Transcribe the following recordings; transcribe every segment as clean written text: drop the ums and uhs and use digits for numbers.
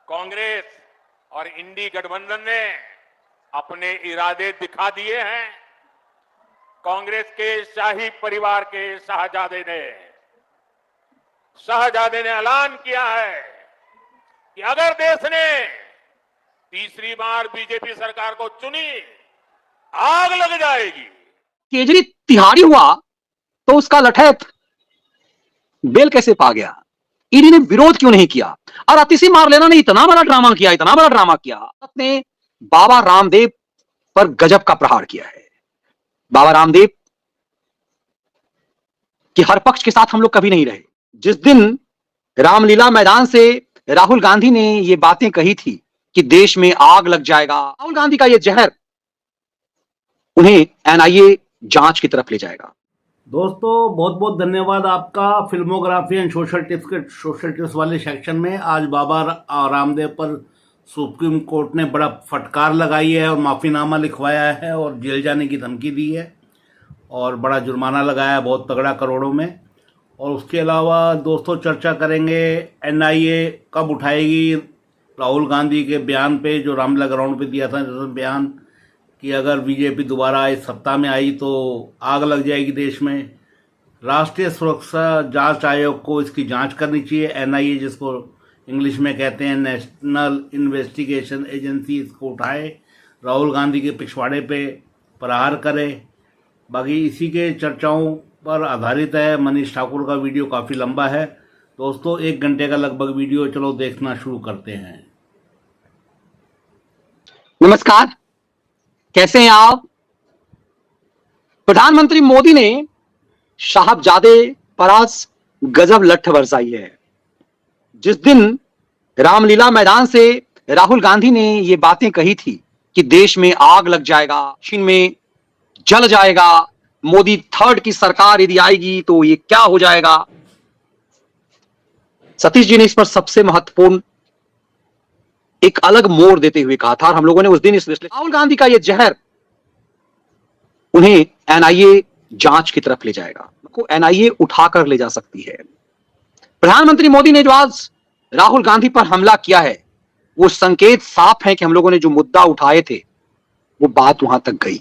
कांग्रेस और इंडी गठबंधन ने अपने इरादे दिखा दिए हैं। कांग्रेस के शाही परिवार के शहजादे ने ऐलान किया है कि अगर देश ने तीसरी बार बीजेपी सरकार को चुनी, आग लग जाएगी। केजरी तिहाड़ी हुआ तो उसका लठैत बेल कैसे पा गया? ईडी ने विरोध क्यों नहीं किया? और अतिशी मार लेना ने इतना बड़ा ड्रामा किया। ने बाबा रामदेव पर गजब का प्रहार किया है। बाबा रामदेव कि हर पक्ष के साथ हम लोग कभी नहीं रहे। जिस दिन रामलीला मैदान से राहुल गांधी ने ये बातें कही थी कि देश में आग लग जाएगा, राहुल गांधी का ये जहर उन्हें एनआईए जांच की तरफ ले जाएगा। दोस्तों बहुत बहुत धन्यवाद आपका। फिल्मोग्राफी एंड सोशल टिप्स वाले सेक्शन में आज बाबा रामदेव पर सुप्रीम कोर्ट ने बड़ा फटकार लगाई है और माफीनामा लिखवाया है और जेल जाने की धमकी दी है और बड़ा जुर्माना लगाया है, बहुत तगड़ा, करोड़ों में। और उसके अलावा दोस्तों चर्चा करेंगे एनआईए कब उठाएगी राहुल गांधी के बयान पे, जो रामलीला ग्राउंड पे दिया था बयान कि अगर बीजेपी दोबारा इस सत्ता में आई तो आग लग जाएगी देश में। राष्ट्रीय सुरक्षा जांच आयोग को इसकी जांच करनी चाहिए। एनआईए जिसको इंग्लिश में कहते हैं नेशनल इन्वेस्टिगेशन एजेंसी, इसको उठाए, राहुल गांधी के पिछवाड़े पे प्रहार करे। बाकी इसी के चर्चाओं पर आधारित है। मनीष ठाकुर का वीडियो काफ़ी लंबा है दोस्तों, 1 घंटे का लगभग वीडियो, चलो देखना शुरू करते हैं। नमस्कार, कैसे हैं आप? प्रधानमंत्री मोदी ने साहबजादे पर आज गजब लठ बरसाई है। जिस दिन रामलीला मैदान से राहुल गांधी ने ये बातें कही थी कि देश में आग लग जाएगा, चीन में जल जाएगा, मोदी थर्ड की सरकार यदि आएगी तो ये क्या हो जाएगा। सतीश जी ने इस पर सबसे महत्वपूर्ण एक अलग मोड़ देते हुए कहा था और हम लोगों ने उस दिन इस राहुल गांधी का ये जहर उन्हें एनआईए जांच की तरफ ले जाएगा, को एनआईए उठाकर ले जा सकती है। प्रधानमंत्री मोदी ने जो आज राहुल गांधी पर हमला किया है, वो संकेत साफ है कि हम लोगों ने जो मुद्दा उठाए थे वो बात वहां तक गई।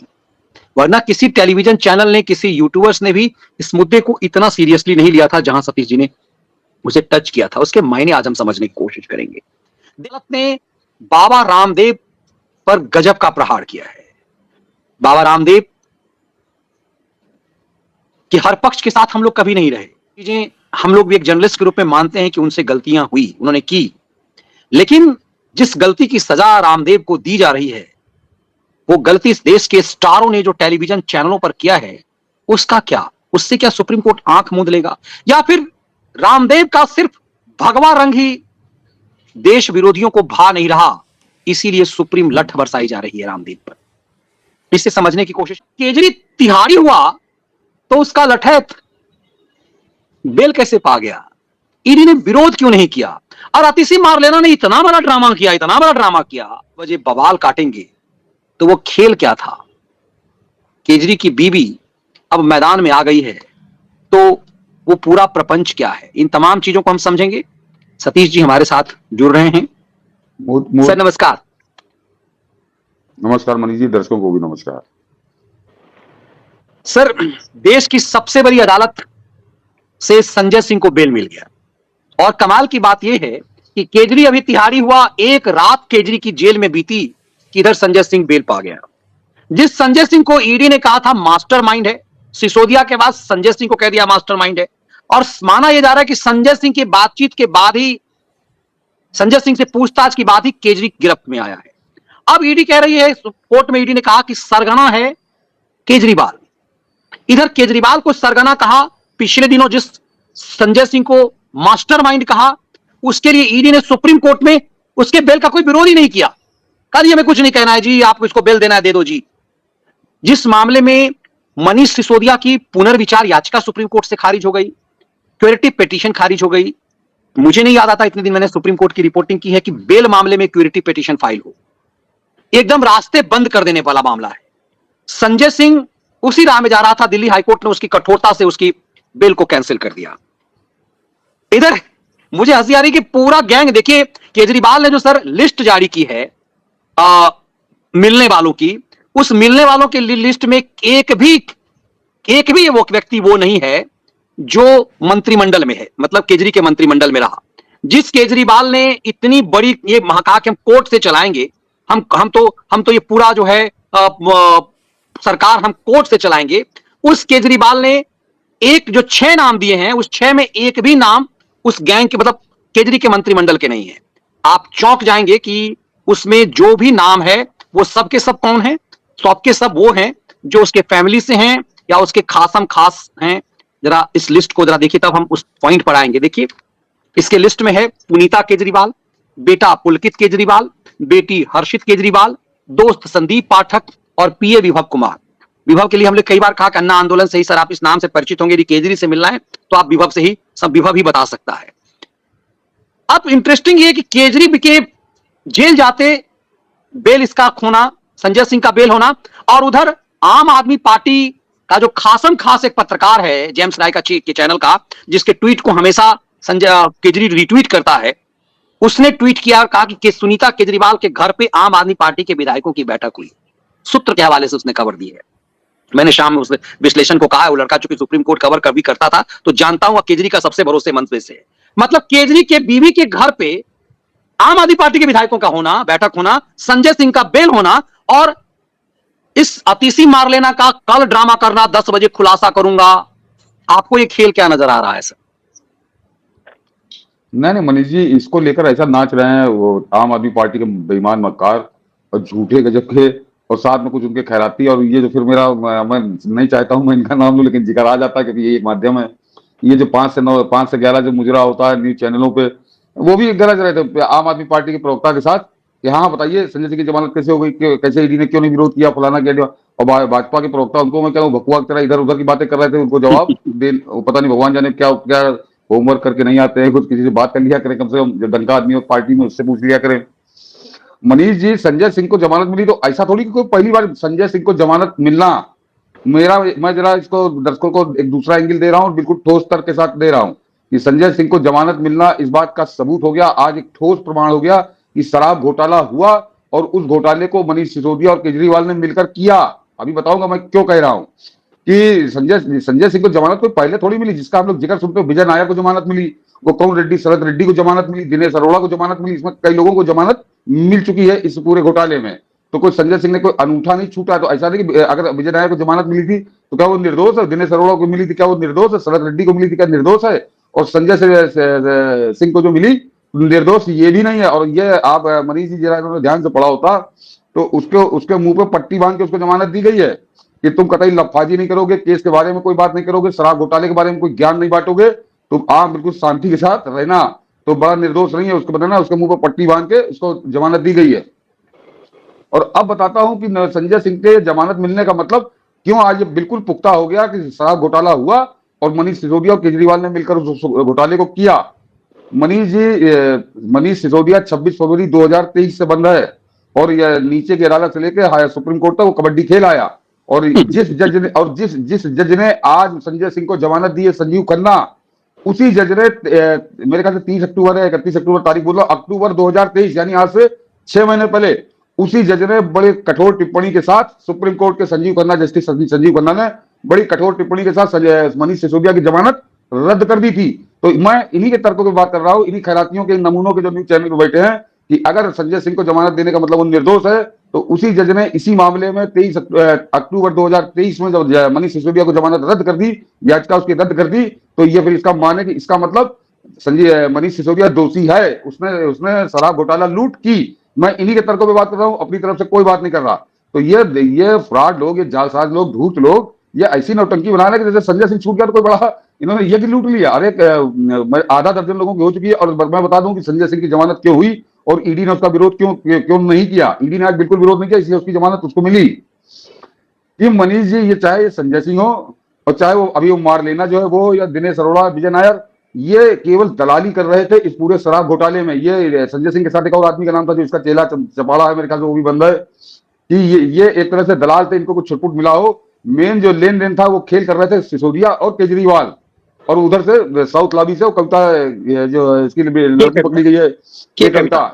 वरना किसी टेलीविजन चैनल ने, किसी यूट्यूबर्स ने भी इस मुद्दे को इतना सीरियसली नहीं लिया था जहां सतीश जी ने उसे टच किया था। उसके मायने आज हम समझने की कोशिश करेंगे। अदालत ने बाबा रामदेव पर गजब का प्रहार किया है। बाबा रामदेव कि हर पक्ष के साथ हम लोग कभी नहीं रहे। चीजें हम लोग भी एक जर्नलिस्ट के रूप में मानते हैं कि उनसे गलतियां हुई, उन्होंने की, लेकिन जिस गलती की सजा रामदेव को दी जा रही है, वो गलती इस देश के स्टारों ने जो टेलीविजन चैनलों पर किया है, उसका क्या, उससे क्या सुप्रीम कोर्ट आंख मूंद लेगा? या फिर रामदेव का सिर्फ भगवा रंग ही देश विरोधियों को भा नहीं रहा, इसीलिए सुप्रीम लठ बरसाई जा रही है रामदेव पर? इसे समझने की कोशिश। केजरी तिहाड़ी हुआ तो उसका लठैत बेल कैसे पा गया? ईडी ने विरोध क्यों नहीं किया? और अतिशी मार लेना ने इतना बड़ा ड्रामा किया। वजह बवाल काटेंगे तो वो खेल क्या था? केजरी की बीवी अब मैदान में आ गई है तो वो पूरा प्रपंच क्या है? इन तमाम चीजों को हम समझेंगे। सतीश जी हमारे साथ जुड़ रहे हैं। सर नमस्कार। नमस्कार मनीष जी, दर्शकों को भी नमस्कार। सर, देश की सबसे बड़ी अदालत से संजय सिंह को बेल मिल गया और कमाल की बात यह है कि केजरी अभी तिहाड़ी हुआ, एक रात केजरी की जेल में बीती कि इधर संजय सिंह बेल पा गया। जिस संजय सिंह को ईडी ने कहा था मास्टरमाइंड है, सिसोदिया के बाद संजय सिंह को कह दिया मास्टरमाइंड है, और माना यह जा रहा है कि संजय सिंह की बातचीत के बाद ही, संजय सिंह से पूछताछ की बाद ही केजरी गिरफ्त में आया है। अब ईडी कह रही है, कोर्ट में ईडी ने कहा कि सरगना है केजरीवाल। इधर केजरीवाल को सरगना कहा, पिछले दिनों जिस संजय सिंह को मास्टरमाइंड कहा, उसके लिए ईडी ने सुप्रीम कोर्ट में उसके बेल का कोई विरोध ही नहीं किया। कल हमें कुछ नहीं कहना है जी, आपको इसको बेल देना है दे दो जी। जिस मामले में मनीष सिसोदिया की पुनर्विचार याचिका सुप्रीम कोर्ट से खारिज हो गई, क्यूरेटिव पिटीशन खारिज हो गई। मुझे नहीं याद आता, इतने दिन मैंने सुप्रीम कोर्ट की रिपोर्टिंग की है कि बेल मामले में क्यूरेटिव पिटीशन फाइल हो। एकदम रास्ते बंद कर देने वाला मामला है। संजय सिंह उसी राह में जा रहा था, दिल्ली हाईकोर्ट ने उसकी कठोरता से उसकी बेल को कैंसिल कर दिया। इधर मुझे हंसी आ रही कि पूरा गैंग, देखिए केजरीवाल ने जो सर लिस्ट जारी की है मिलने वालों की, उस मिलने वालों की लिस्ट में एक भी वो व्यक्ति वो नहीं है जो मंत्रिमंडल में है, मतलब केजरी के मंत्रिमंडल में रहा। जिस केजरीवाल ने इतनी बड़ी ये कहा कि हम कोर्ट से चलाएंगे, हम तो ये पूरा जो है सरकार हम कोर्ट से चलाएंगे, उस केजरीवाल ने एक जो 6 नाम दिए हैं, उस 6 में एक भी नाम उस गैंग के, मतलब केजरी के मंत्रिमंडल के नहीं है। आप चौंक जाएंगे कि उसमें जो भी नाम है वो सब के सब कौन है, सबके सब वो हैं जो उसके फैमिली से हैं या उसके खासम खास हैं। जरा इस लिस्ट को जरा देखिए, तब हम उस पॉइंट पर आएंगे। देखिए इसके लिस्ट में है पुनीता केजरीवाल, बेटा पुलकित केजरीवाल, बेटी हर्षित केजरीवाल, दोस्त संदीप पाठक और पीए विभव कुमार। विभव के लिए हमने कई बार कहा कि अन्ना आंदोलन से ही सर आप इस नाम से परिचित होंगे, यदि केजरी से मिलना है तो आप विभव से ही, सब विभव ही बता सकता है। अब इंटरेस्टिंग ये कि केजरी के जेल जाते बेल इसका खोना, संजय सिंह का बेल होना, और उधर आम आदमी पार्टी का जो खासम खास एक पत्रकार है जेम्स राय का के चैनल का, जिसके ट्वीट को हमेशा संजय केजरी रिट्वीट करता है, उसने ट्वीट किया और कहा कि सुनीता केजरीवाल के घर पे आम आदमी पार्टी के विधायकों की बैठक हुई। सूत्र के हवाले से उसने खबर दी है। मैंने शाम में उस विश्लेषण को कहा है, वो लड़का चूंकि सुप्रीम कोर्ट कवर कभी करता था तो जानता हूं केजरी का सबसे भरोसेमंद में से है। मतलब केजरी के बीवी के घर पे आम आदमी पार्टी के विधायकों का होना, बैठक होना, संजय सिंह का बेल होना, और इस अतिशी मार लेना का कल ड्रामा करना, 10 बजे खुलासा करूंगा। आपको ये खेल क्या नजर आ रहा है सर? नहीं मनीष जी, इसको लेकर ऐसा नाच रहे हैं वो आम आदमी पार्टी के बेईमान मक्कार और झूठे गजब के, और साथ में कुछ उनके खैराती, और ये जो फिर मैं नहीं चाहता हूं मैं इनका नाम लूं, लेकिन जिक्र आ जाता है क्योंकि ये एक माध्यम है। ये जो 5 से 11 जो मुजरा होता है न्यूज चैनलों पे, वो भी गरज रहे थे आम आदमी पार्टी के प्रवक्ता के साथ कि हाँ बताइए संजय सिंह की जमानत कैसे हो गई, कैसे ईडी ने क्यों नहीं विरोध किया, फलाना क्या दिया। और भाजपा के प्रवक्ता, उनको मैं क्या भकुआ की तरह इधर उधर की बातें कर रहे थे, उनको जवाब दे, पता नहीं भगवान जाने क्या क्या होमवर्क करके नहीं आते हैं, कुछ किसी से बात कर लिया करें, कम से कम जो डंका आदमी हो पार्टी में उससे पूछ लिया करें। मनीष जी, संजय सिंह को जमानत मिली तो ऐसा थोड़ी कि कोई पहली बार संजय सिंह को जमानत मिलना, मैं जरा इसको दर्शकों को एक दूसरा एंगल दे रहा हूं, बिल्कुल ठोस तर्क के साथ दे रहा हूं कि संजय सिंह को जमानत मिलना इस बात का सबूत हो गया, आज एक ठोस प्रमाण हो गया कि शराब घोटाला हुआ और उस घोटाले को मनीष सिसोदिया और केजरीवाल ने मिलकर किया। अभी बताऊंगा मैं क्यों कह रहा हूं कि संजय सिंह को जमानत कोई पहले थोड़ी मिली, जिसका आप लोग जिक्र सुनते हो। विजय नायर को जमानत मिली, वो कौन रेड्डी, शरद रेड्डी को जमानत मिली, दिनेश अरोड़ा को जमानत मिली, इसमें कई लोगों को जमानत मिल चुकी है इस पूरे घोटाले में। तो कोई संजय सिंह ने कोई अनूठा नहीं छूटा। तो ऐसा नहीं कि अगर विजय नायर को जमानत मिली थी तो क्या वो निर्दोष है, दिनेश अरोड़ा को मिली थी क्या वो निर्दोष है, शरद रेड्डी को मिली थी क्या निर्दोष है, और संजय सिंह को जो मिली निर्दोष ये भी नहीं है। और ये आप मनीष जी जरा इन्होंने ध्यान से पढ़ा होता तो उसके मुंह पे पट्टी बांध के उसको जमानत दी गई है कि तुम कतई लफाजी नहीं करोगे, केस के बारे में कोई बात नहीं करोगे, शराब घोटाले के बारे में कोई ज्ञान नहीं बांटोगे, तुम आप बिल्कुल शांति के साथ रहना, तो बड़ा निर्दोष नहीं है उसको बताना। उसके मुंह पर पट्टी बांध के उसको जमानत दी गई है। और अब बताता हूं कि संजय सिंह के जमानत मिलने का मतलब क्यों आज ये बिल्कुल पुख्ता हो गया कि शराब घोटाला हुआ और मनीष सिसोदिया और केजरीवाल ने मिलकर उस घोटाले को किया। मनीष जी, मनीष सिसोदिया 26 फरवरी 2023 से बंद है और नीचे की अदालत से लेकर सुप्रीम कोर्ट तक वो कबड्डी खेल आया। और जिस जज ने आज संजय सिंह को जमानत दी है, संजीव खन्ना, उसी जज ने मेरे ख्याल से 30 अक्टूबर है, 31 अक्टूबर तारीख बोल रहा, अक्टूबर 2023 यानी आज से 6 महीने पहले उसी जज ने बड़े कठोर टिप्पणी के साथ सुप्रीम कोर्ट के संजीव खन्ना, जस्टिस संजीव खन्ना ने बड़ी कठोर टिप्पणी के साथ मनीष सिसोदिया की जमानत रद्द कर दी थी। तो मैं इन्हीं के तर्कों की बात कर रहा हूं, इन्हीं खैरातियों के नमूनों के जो न्यूज चैनल पर बैठे हैं कि अगर संजय सिंह को जमानत देने का मतलब वो निर्दोष है, तो उसी जज ने इसी मामले में 23 अक्टूबर 2023 में जब मनीष सिसोदिया को जमानत रद्द कर दी, याचिका उसकी रद्द कर दी, तो ये फिर इसका माने कि इसका मतलब मनीष सिसोदिया दोषी है, उसने शराब घोटाला लूट की। मैं इन्हीं के तर्कों पे बात कर रहा हूं, अपनी तरफ से कोई बात नहीं कर रहा। तो ये फ्रॉड लोग, ये जालसाज लोग, धूर्त लोग, ये ऐसी नौटंकी बना रहे कि जैसे संजय सिंह छूट गया तो कोई बड़ा इन्होंने ये भी लूट लिया। अरे आधा दर्जन लोगों की हो चुकी है। और मैं बता दूं कि संजय सिंह की जमानत क्यों हुई और ईडी ने उसका विरोध क्यों नहीं किया। ईडी ने आज बिल्कुल विरोध नहीं किया, इसलिए उसकी जमानत उसको मिली। कि मनीष जी, ये चाहे संजय सिंह हो और चाहे वो अभी वो मार लेना जो है वो, या दिनेश अरोड़ा, विजय नायर, ये केवल दलाली कर रहे थे इस पूरे शराब घोटाले में। ये संजय सिंह के साथ एक और आदमी का नाम था जो इसका चेला चपाड़ा है, मेरे ख्याल से वो भी बंद है, कि ये एक तरह से दलाल थे, इनको कुछ छुटपुट मिला हो। मेन जो लेन देन था वो खेल कर रहे थे सिसोदिया और केजरीवाल। और उधर से साउथ लॉबी से वो कविता, ये जो इसकी लड़की पकड़ी गई है, ये कविता।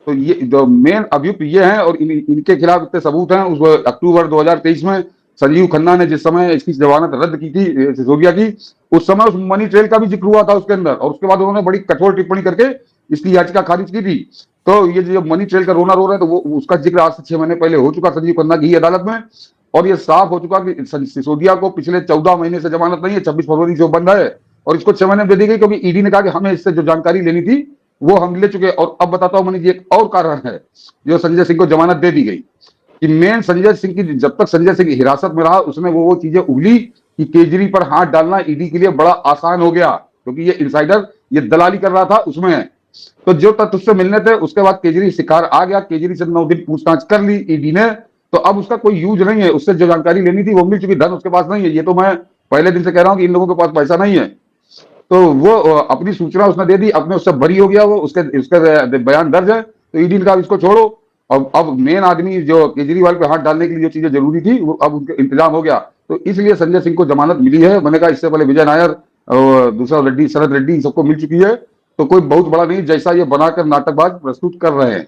तो ये जो मेन अभियुक्त ये हैं और इनके खिलाफ इतने सबूत हैं। उस अक्टूबर 2023 में संजीव खन्ना ने जिस समय इसकी जमानत रद्द की थी सिसोदिया की, उस समय उस मनी ट्रेल का भी जिक्र हुआ था उसके अंदर, और उसके बाद उन्होंने बड़ी कठोर टिप्पणी करके इसकी याचिका खारिज की थी। तो ये जो मनी ट्रेल का रोना रो रहे हैं, तो वो उसका जिक्र आज से 6 महीने पहले हो चुका संजीव खन्ना की अदालत में, और ये साफ हो चुका कि सिसोदिया को पिछले 14 महीने से जमानत नहीं है, 26 फरवरी से बंद है, और इसको 6 महीने दे दी गई क्योंकि ईडी ने कहा कि हमें इससे जो जानकारी लेनी थी वो हम ले चुके। और अब बताता हूं मनीष जी, एक और कारण है जो संजय सिंह को जमानत दे दी गई, कि मेन संजय सिंह की, जब तक संजय सिंह हिरासत में रहा उसने वो चीजें उगली कि केजरी पर हाथ डालना ईडी के लिए बड़ा आसान हो गया, क्योंकि ये इनसाइडर ये दलाली कर रहा था उसमें। तो जो तथ्य उससे मिलने थे, उसके बाद केजरी शिकार आ गया, केजरी से 9 दिन पूछताछ कर ली ईडी ने, तो अब उसका कोई यूज नहीं है, उससे जो जानकारी लेनी थी वो मिल चुकी, धन उसके पास नहीं है। ये तो मैं पहले दिन से कह रहा हूं कि इन लोगों के पास पैसा नहीं है, तो वो अपनी सूचना उसने दे दी, अपने उससे बरी हो गया वो, उसके बयान दर्ज है, तो ईडी ने कहा इसको छोड़ो। अब मेन आदमी जो केजरीवाल पे हाथ डालने के लिए जो चीजें जरूरी थी वो अब उनके इंतजाम हो गया, तो इसलिए संजय सिंह को जमानत मिली है। मैंने कहा इससे पहले विजय नायर और दूसरा रेड्डी, शरद रेड्डी, सबको मिल चुकी है, तो कोई बहुत बड़ा नहीं, जैसा ये बनाकर नाटकबाज प्रस्तुत कर रहे हैं।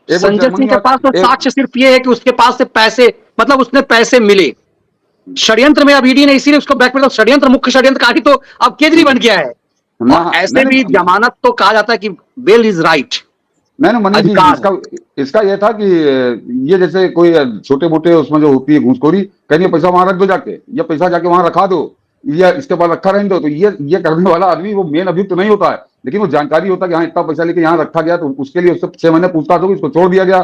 संजय सिंह के पास तो साक्ष्य सिर्फ ये है कि उसके पास से पैसे, मतलब उसने पैसे मिले षड्यंत्र में, अब ईडी ने इसीलिए उसको बैक, मतलब षड्यंत्र, मुख्य षड्यंत्रकारी तो अब केजरी बन गया है। और ऐसे भी जमानत तो कहा जाता है कि बेल इज राइट। नहीं मनीष जी, इसका यह था कि ये जैसे कोई छोटे मोटे उसमें जो होती है घूसखोरी, कहीं पैसा वहां रख दो जाके, या पैसा जाके वहां रखा दो, या इसके बाद रखा रहने दो, तो ये करने वाला आदमी वो मेन अभियुक्त नहीं होता है, लेकिन वो जानकारी होता है कि हाँ इतना पैसा लेके यहाँ रखा गया, तो उसके लिए उससे 6 महीने पूछताछ होगी, इसको छोड़ दिया गया।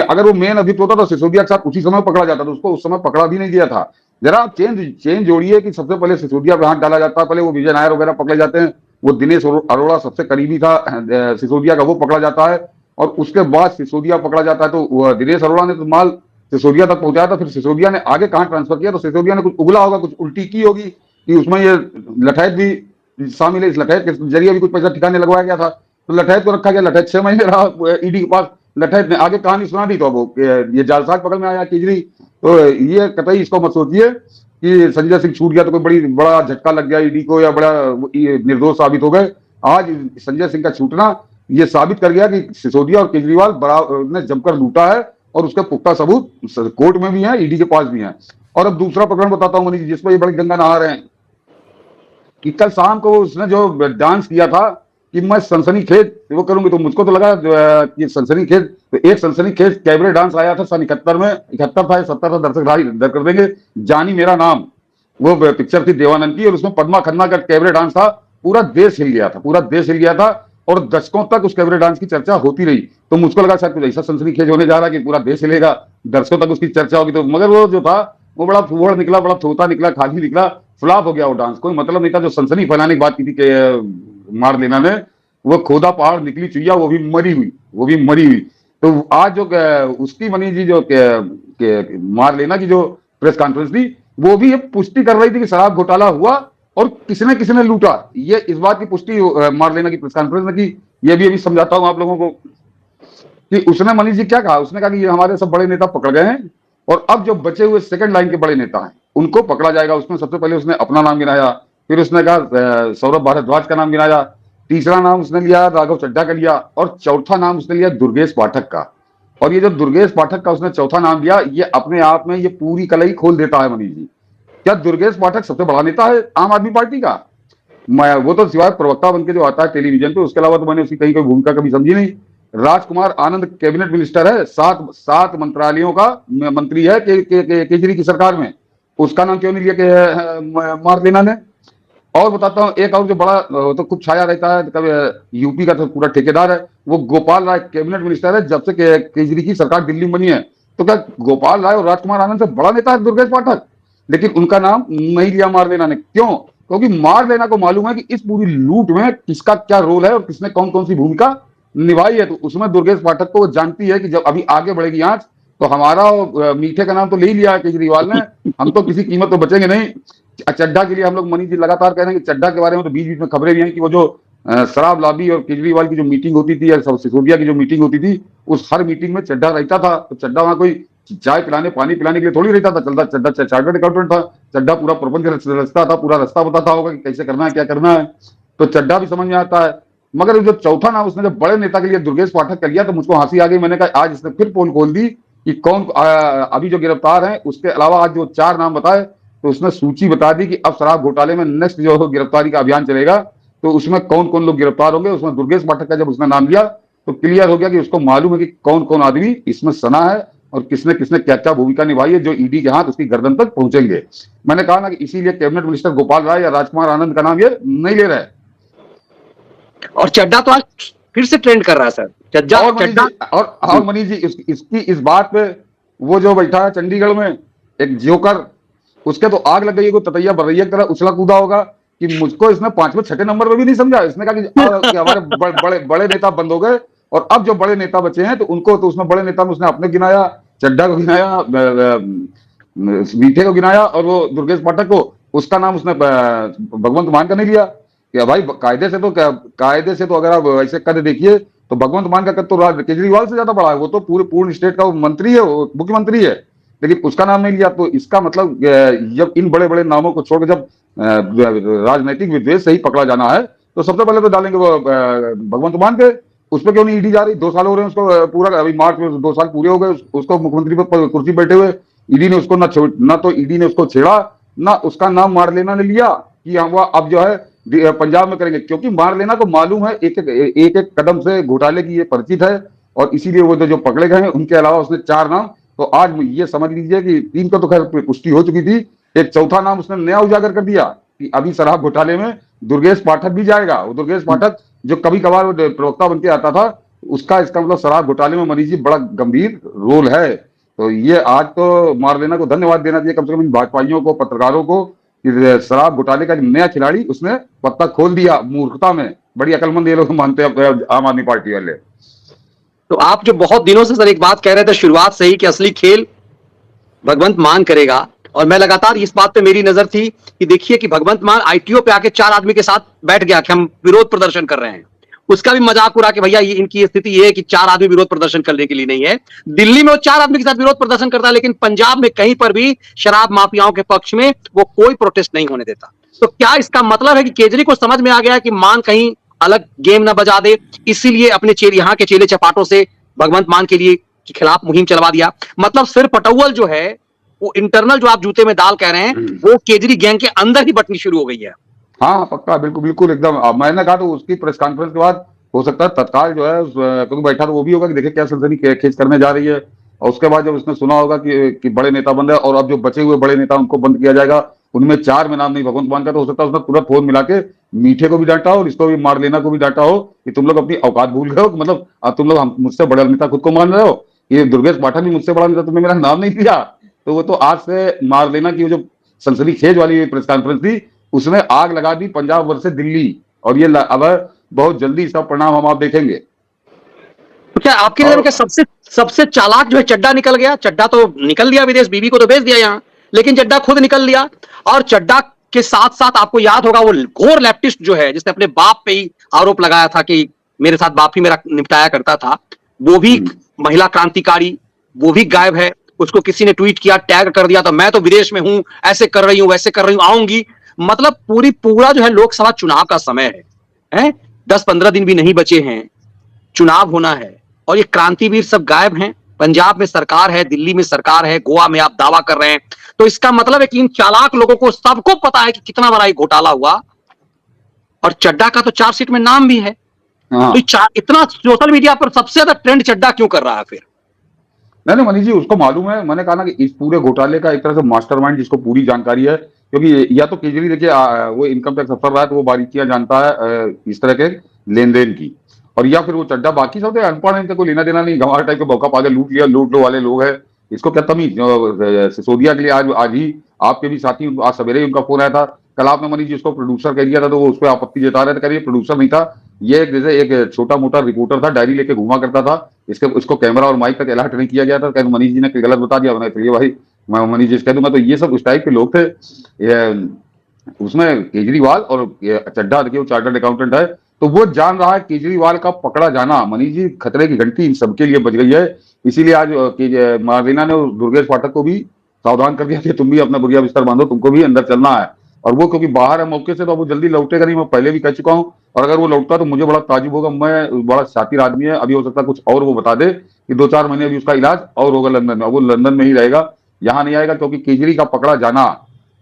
अगर वो मेन अभियुक्त होता तो सिसोदिया के साथ उसी समय पकड़ा जाता, तो उसको उस समय पकड़ा भी नहीं गया था। जरा आप चेंज जोड़िए कि सबसे पहले सिसोदिया पे हाथ डाला जाता है, पहले वो विजय नायर वगैरह पकड़े जाते हैं, वो दिनेश अरोड़ा सबसे करीबी था सिसोदिया का, वो पकड़ा जाता है, और उसके बाद सिसोदिया पकड़ा जाता है। तो दिनेश अरोड़ा ने तो माल सिसोदिया तक पहुंचाया था, फिर सिसोदिया ने आगे कहां ट्रांसफर किया, तो सिसोदिया ने कुछ उगला होगा, कुछ उल्टी की होगी कि उसमें ये लठैत भी शामिल है, इस लठैत के जरिए भी कुछ पैसा ठिकाने लगवाया गया था, तो लठैत को रखा गया, लठैत 6 महीने रहा ईडी के पास, लठैत ने आगे कहानी सुना दी, तो अब ये जालसाज पकड़ में आया केजरी। तो ये कतई इसको मत सोचिए कि संजय सिंह छूट गया तो कोई बड़ा झटका लग गया ईडी को, या बड़ा निर्दोष साबित हो गए। आज संजय सिंह का छूटना ये साबित कर गया कि सिसोदिया और केजरीवाल ने जमकर लूटा है, और उसके पुख्ता सबूत कोर्ट में भी हैं, ईडी के पास भी हैं। और अब दूसरा प्रकरण बताता हूं मनीष, जिसमें ये बड़ी गंगा नहा रहे हैं, कि कल शाम को उसने जो डांस किया था कि मैं सनसनीखेज वो करूंगी, तो मुझको तो लगा कि सनसनीखेज, तो एक सनसनीखेज कैबरे डांस आया था सन 71 में, 71 था 70 था, दर्शक कर देंगे, जानी मेरा नाम, वो पिक्चर थी देवानंद की, और उसमें पद्मा खन्ना का कैबरे डांस था, पूरा देश हिल गया था, पूरा देश हिल गया था, और दशकों तक उस कैबरे डांस की चर्चा होती रही। तो मुझको लगा शायद कुछ ऐसा सनसनीखेज होने जा रहा है कि पूरा देश हिलेगा, दर्शकों तक उसकी चर्चा होगी, तो मगर वो जो था वो बड़ा फुहड़ निकला, बड़ा थोता निकला, खाली निकला, फ्लॉप हो गया वो डांस, कोई मतलब नहीं था। जो सनसनी फैलाने की बात की थी कि मार लेना ने, वो खोदा पहाड़ निकली चुईया, वो भी मरी हुई। तो आज जो उसकी मनीष जी जो मार लेना की जो प्रेस कॉन्फ्रेंस थी, वो भी ये पुष्टि कर रही थी कि शराब घोटाला हुआ और किसने लूटा, ये इस बात की पुष्टि मार लेना की प्रेस कॉन्फ्रेंस में की। ये भी अभी समझाता हूं आप लोगों को कि उसने मनीष जी क्या कहा, उसने कहा कि ये हमारे सब बड़े नेता पकड़ गए हैं, और अब जो बचे हुए सेकंड लाइन के बड़े नेता हैं उनको पकड़ा जाएगा। उसमें सबसे पहले उसने अपना नाम गिनाया, फिर उसने कहा सौरभ भारद्वाज का नाम गिनाया, तीसरा नाम उसने लिया राघव चड्ढा का लिया, और चौथा नाम उसने लिया दुर्गेश पाठक का। और ये जो दुर्गेश पाठक का उसने चौथा नाम लिया, ये अपने आप में ये पूरी कलई खोल देता है मनीष जी। क्या दुर्गेश पाठक सबसे बड़ा नेता है आम आदमी पार्टी का? वो तो सिवाय प्रवक्ता बनकर जो आता है टेलीविजन पे, उसके अलावा तो मैंने उसकी कहीं कोई भूमिका कभी समझी नहीं। राजकुमार आनंद कैबिनेट मिनिस्टर है, 7 मंत्रालयों का मंत्री है केजरी की सरकार में, उसका नाम क्यों नहीं लिया कि मार लेना ने? और बताता हूं एक और जो बड़ा तो खूब छाया रहता है, कभी यूपी का तो पूरा ठेकेदार है, वो गोपाल राय कैबिनेट मिनिस्टर है जब से केजरी की सरकार दिल्ली में बनी है। तो क्या गोपाल राय और राजकुमार आनंद से बड़ा नेता है दुर्गेश पाठक? लेकिन उनका नाम नहीं लिया मार लेना ने, क्यों? क्योंकि मार लेना को मालूम है कि इस पूरी लूट में किसका क्या रोल है और किसने कौन कौन सी भूमिका निभाई है। तो उसमें दुर्गेश पाठक को जानती है कि जब अभी आगे बढ़ेगी आंच, तो हमारा मीठे का नाम तो ले ही लिया है केजरीवाल ने, हम तो किसी कीमत तो बचेंगे नहीं। चड्ढा के लिए हम लोग मनीष जी लगातार कह रहे हैं कि चड्ढा के बारे में तो बीच बीच में खबरें भी हैं कि वो जो शराब लॉबी और केजरीवाल की जो मीटिंग होती थी या सिसोदिया की जो मीटिंग होती थी, उस हर मीटिंग में चड्ढा रहता था। तो चड्ढा वहां कोई चाय पिलाने पानी पिलाने के लिए थोड़ी रहता था, चलता चड्डा चार्टर्ड अकाउंटेंट था, चड्डा पूरा प्रबंध रचता था, पूरा रास्ता बताता होगा कि कैसे करना है क्या करना है, तो चड्डा भी समझ में आता है। मगर जो चौथा नाम उसने जब बड़े नेता के लिए दुर्गेश पाठक कर लिया तो मुझको हंसी आ गई। मैंने कहा आज इसने फिर पोल खोल दी कि कौन अभी जो गिरफ्तार है, उसके अलावा आज जो 4 नाम बताए तो उसने सूची बता दी कि अब शराब घोटाले में नेक्स्ट जो गिरफ्तारी का अभियान चलेगा तो उसमें कौन कौन लोग गिरफ्तार होंगे। उसमें दुर्गेश पाठक का जब उसने नाम लिया तो क्लियर हो गया कि उसको मालूम है कि कौन कौन आदमी इसमें सना है और किसने किसने क्या क्या भूमिका निभाई है, जो ईडी के हाथ उसकी गर्दन तक पहुंचेंगे। मैंने कहा ना कि इसीलिए कैबिनेट मिनिस्टर गोपाल राय या राजकुमार आनंद का नाम ये नहीं ले रहे। और चड्डा तो आज फिर से ट्रेंड कर रहा है सर। चड्डा और मनीष जी इसकी इस बात पे वो जो बैठा है चंडीगढ़ में एक जोकर, उसके तो आग लग गई है, को ततैया बरैया की तरह उछला कूदा होगा कि मुझको इसने 5वें 6ठे नंबर में भी नहीं समझा। इसने कहा कि हमारे बड़े बड़े नेता बंद हो गए और अब जो बड़े नेता बचे हैं तो उनको, तो उसमें बड़े नेता में उसने अपने गिनाया, चड्डा को गिनाया, मीठे को गिनाया और वो दुर्गेश पाठक को, उसका नाम उसने भगवंत मान का नहीं लिया कि भाई कायदे से तो अगर आप ऐसे कद देखिए तो भगवंत मान का कद तो केजरीवाल से ज्यादा बड़ा है। वो तो पूर्ण स्टेट का मंत्री है, वो मुख्यमंत्री है, लेकिन उसका नाम नहीं लिया। तो इसका मतलब जब इन बड़े बड़े नामों को छोड़कर जब राजनीतिक विद्वेष से ही पकड़ा जाना है तो सबसे पहले तो डालेंगे वो भगवंत मान के। उस पर क्यों नहीं ईडी जा रही? 2 साल हो रहे हैं उसको, पूरा अभी मार्च में 2 साल पूरे हो गए उसको मुख्यमंत्री पर कुर्सी बैठे हुए। ईडी ने उसको ना तो ईडी ने उसको छेड़ा, ना उसका नाम मार लेना ने लिया कि हम अब जो है पंजाब में करेंगे, क्योंकि मार लेना को मालूम है एक एक कदम से घोटाले की ये परिचित है और इसीलिए वो जो पकड़े गए हैं उनके अलावा उसने 4 नाम, तो आज ये समझ लीजिए कि 3 को तो खैर पुष्टि हो चुकी थी, एक चौथा नाम उसने नया उजागर कर दिया कि अभी शराब घोटाले में दुर्गेश पाठक भी जाएगा। वो दुर्गेश पाठक जो कभी कभार प्रवक्ता बन के आता था, उसका इसका मतलब शराब घोटाले में मनीष जी बड़ा गंभीर रोल है। तो ये आज तो मार लेना को धन्यवाद देना चाहिए कम से कम इन भाजपाइयों को, पत्रकारों को, कि शराब घोटाले का नया खिलाड़ी उसने पत्ता खोल दिया मूर्खता में। बड़ी अकलमंद ये लोग मानते हैं आम आदमी पार्टी वाले। तो आप जो बहुत दिनों से सर एक बात कह रहे थे शुरुआत से ही कि असली खेल भगवंत मान करेगा, और मैं लगातार इस बात पे मेरी नजर थी कि देखिए कि भगवंत मान आईटीओ पे आके 4 आदमी के साथ बैठ गया कि हम विरोध प्रदर्शन कर रहे हैं। उसका भी मजाक उड़ा कि भैया ये इनकी स्थिति ये है कि 4 आदमी विरोध प्रदर्शन करने के लिए नहीं है। दिल्ली में वो 4 आदमी के साथ विरोध प्रदर्शन करता है, लेकिन पंजाब में कहीं पर भी शराब माफियाओं के पक्ष में वो कोई प्रोटेस्ट नहीं होने देता। तो क्या इसका मतलब है कि केजरी को समझ में आ गया कि मान कहीं अलग गेम ना बजा दे, इसीलिए अपने यहाँ के चेले चपाटों से भगवंत मान के लिए के खिलाफ मुहिम चलवा दिया? मतलब सिर पटौल जो है वो इंटरनल जो आप जूते में दाल कह रहे हैं वो केजरी गैंग के अंदर ही बटनी शुरू हो गई है। हाँ पक्का, बिल्कुल बिल्कुल एकदम। मैंने कहा तो उसकी प्रेस कॉन्फ्रेंस के बाद हो सकता है तत्काल जो है क्योंकि बैठा तो वो भी होगा कि देखिए क्या सनसनी खेज करने जा रही है, और उसके बाद जब उसने सुना होगा कि बड़े नेता बंद है और अब जो बचे हुए बड़े नेता उनको बंद किया जाएगा, उनमें 4 में नाम नहीं भगवंत मान का, तो हो सकता है उसने तुरंत फोन मिला के मीठे को भी डांटा हो और इसको भी मार लेना को भी डांटा हो कि तुम लोग अपनी औकात भूल गए हो, मतलब अब तुम लोग मुझसे बड़ा नेता खुद को मान रहे हो, ये दुर्गेश पाठक भी मुझसे बड़ा नेता, तुमने मेरा नाम नहीं लिया। तो वो तो आज से मार लेना की जो सनसनीखेज वाली प्रेस कॉन्फ्रेंस थी उसने आग लगा दी पंजाब वर्सेस दिल्ली, और ये अब बहुत जल्दी इसका परिणाम हम आप देखेंगे। तो क्या आपके नजर में सबसे चालाक जो है चड्डा निकल गया? चड्डा तो निकल दिया विदेश, बीवी को तो भेज दिया यहाँ, लेकिन चड्डा खुद निकल लिया। और चड्डा के साथ साथ आपको याद होगा वो घोर लेफ्टिस्ट जो है जिसने अपने बाप पे ही आरोप लगाया था कि मेरे साथ बाप ही मेरा निपटाया करता था, वो भी महिला क्रांतिकारी, वो भी गायब है। उसको किसी ने ट्वीट किया, टैग कर दिया, तो मैं तो विदेश में हूं, ऐसे कर रही हूं, वैसे कर रही हूं, आऊंगी। मतलब पूरा जो है लोकसभा चुनाव का समय है 10-15 दिन भी नहीं बचे हैं, चुनाव होना है, और ये क्रांतिवीर सब गायब हैं। पंजाब में सरकार है, दिल्ली में सरकार है, गोवा में आप दावा कर रहे हैं, तो इसका मतलब है कि इन चालाक लोगों को सबको पता है कि कितना बड़ा घोटाला हुआ। और चड्डा का तो चार्जशीट में नाम भी है। तो इतना सोशल मीडिया पर सबसे ज्यादा ट्रेंड चड्डा क्यों कर रहा है फिर? नहीं मनीष जी, उसको मालूम है। मैंने कहा ना कि इस पूरे घोटाले का एक तरह से मास्टरमाइंड जिसको पूरी जानकारी है, क्योंकि या तो केजरी देखिए वो इनकम टैक्स अफसर रहा है तो वो बारीकियां जानता है इस तरह के लेन देन की, और या फिर वो चड्डा बाकी सब अनपढ़ है, इनका कोई लेना देना नहीं, गंवार टाइप के भौका पागे लूट लिया, लूट लो वाले लोग है, इसको क्या तमीज। सिसोदिया के लिए आज ही आपके भी साथी, आज सवेरे ही उनका फोन आया था। कल आपने मनीष जी उसको प्रोड्यूसर कह दिया था तो वो उस पर आपत्ति जता रहे थे, कह रही प्रोड्यूसर नहीं था, ये जैसे एक छोटा मोटा रिपोर्टर था, डायरी लेके घुमा करता था, इसको कैमरा और माइक तक अलर्ट नहीं किया गया था। कहीं मनीष जी ने गलत बता दिया, मैंने चलिए भाई मैं मनीष जी कह दूंगा। तो ये सब उस टाइप के लोग थे। उसमें केजरीवाल और चड्डा देखिए वो चार्टर्ड अकाउंटेंट है, तो वो जान रहा है केजरीवाल का पकड़ा जाना। मनीष जी खतरे की घंटी इन सबके लिए बज गई है इसीलिए आज मार्लिना ने दुर्गेश पाठक को भी सावधान कर दिया कि तुम भी अपना बुढ़िया बिस्तर बांधो, तुमको भी अंदर चलना है। और वो क्योंकि बाहर है मौके से, तो वो जल्दी लौटेगा नहीं, मैं पहले भी कह चुका हूँ। और अगर वो लौटता तो मुझे बड़ा ताजुब होगा। मैं बड़ा शातिर आदमी है, अभी हो सकता है कुछ और वो बता दे कि 2-4 महीने अभी उसका इलाज और होगा लंदन में। वो लंदन में ही रहेगा, यहाँ नहीं आएगा, क्योंकि केजरी का पकड़ा जाना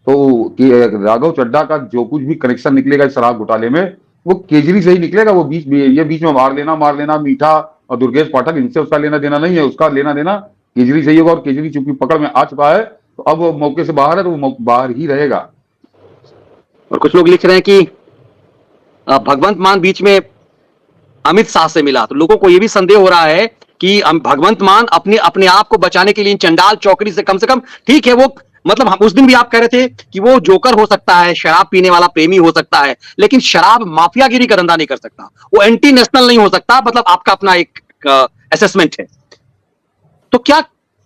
तो राघव चड्ढा का जो कुछ भी कनेक्शन निकलेगा इस शराब घोटाले में, वो केजरी से ही निकलेगा। वो बीच में मार लेना मीठा और दुर्गेश पाठक, इनसे उसका लेना देना नहीं है। उसका लेना देना केजरी से ही होगा। और केजरी चूंकि पकड़ में आ चुका है, तो अब वो मौके से बाहर है, तो वो बाहर ही रहेगा। और कुछ लोग लिख रहे हैं कि भगवंत मान बीच में अमित शाह से मिला, तो लोगों को यह भी संदेह हो रहा है कि भगवंत मान अपने आप को बचाने के लिए चंडाल चौकड़ी से कम ठीक है, वो मतलब हम उस दिन भी आप कह रहे थे कि वो जोकर हो सकता है, शराब पीने वाला प्रेमी हो सकता है, लेकिन शराब माफियागिरी का धंधा नहीं कर सकता, वो एंटी नेशनल नहीं हो सकता। मतलब आपका अपना एक असेसमेंट है। तो क्या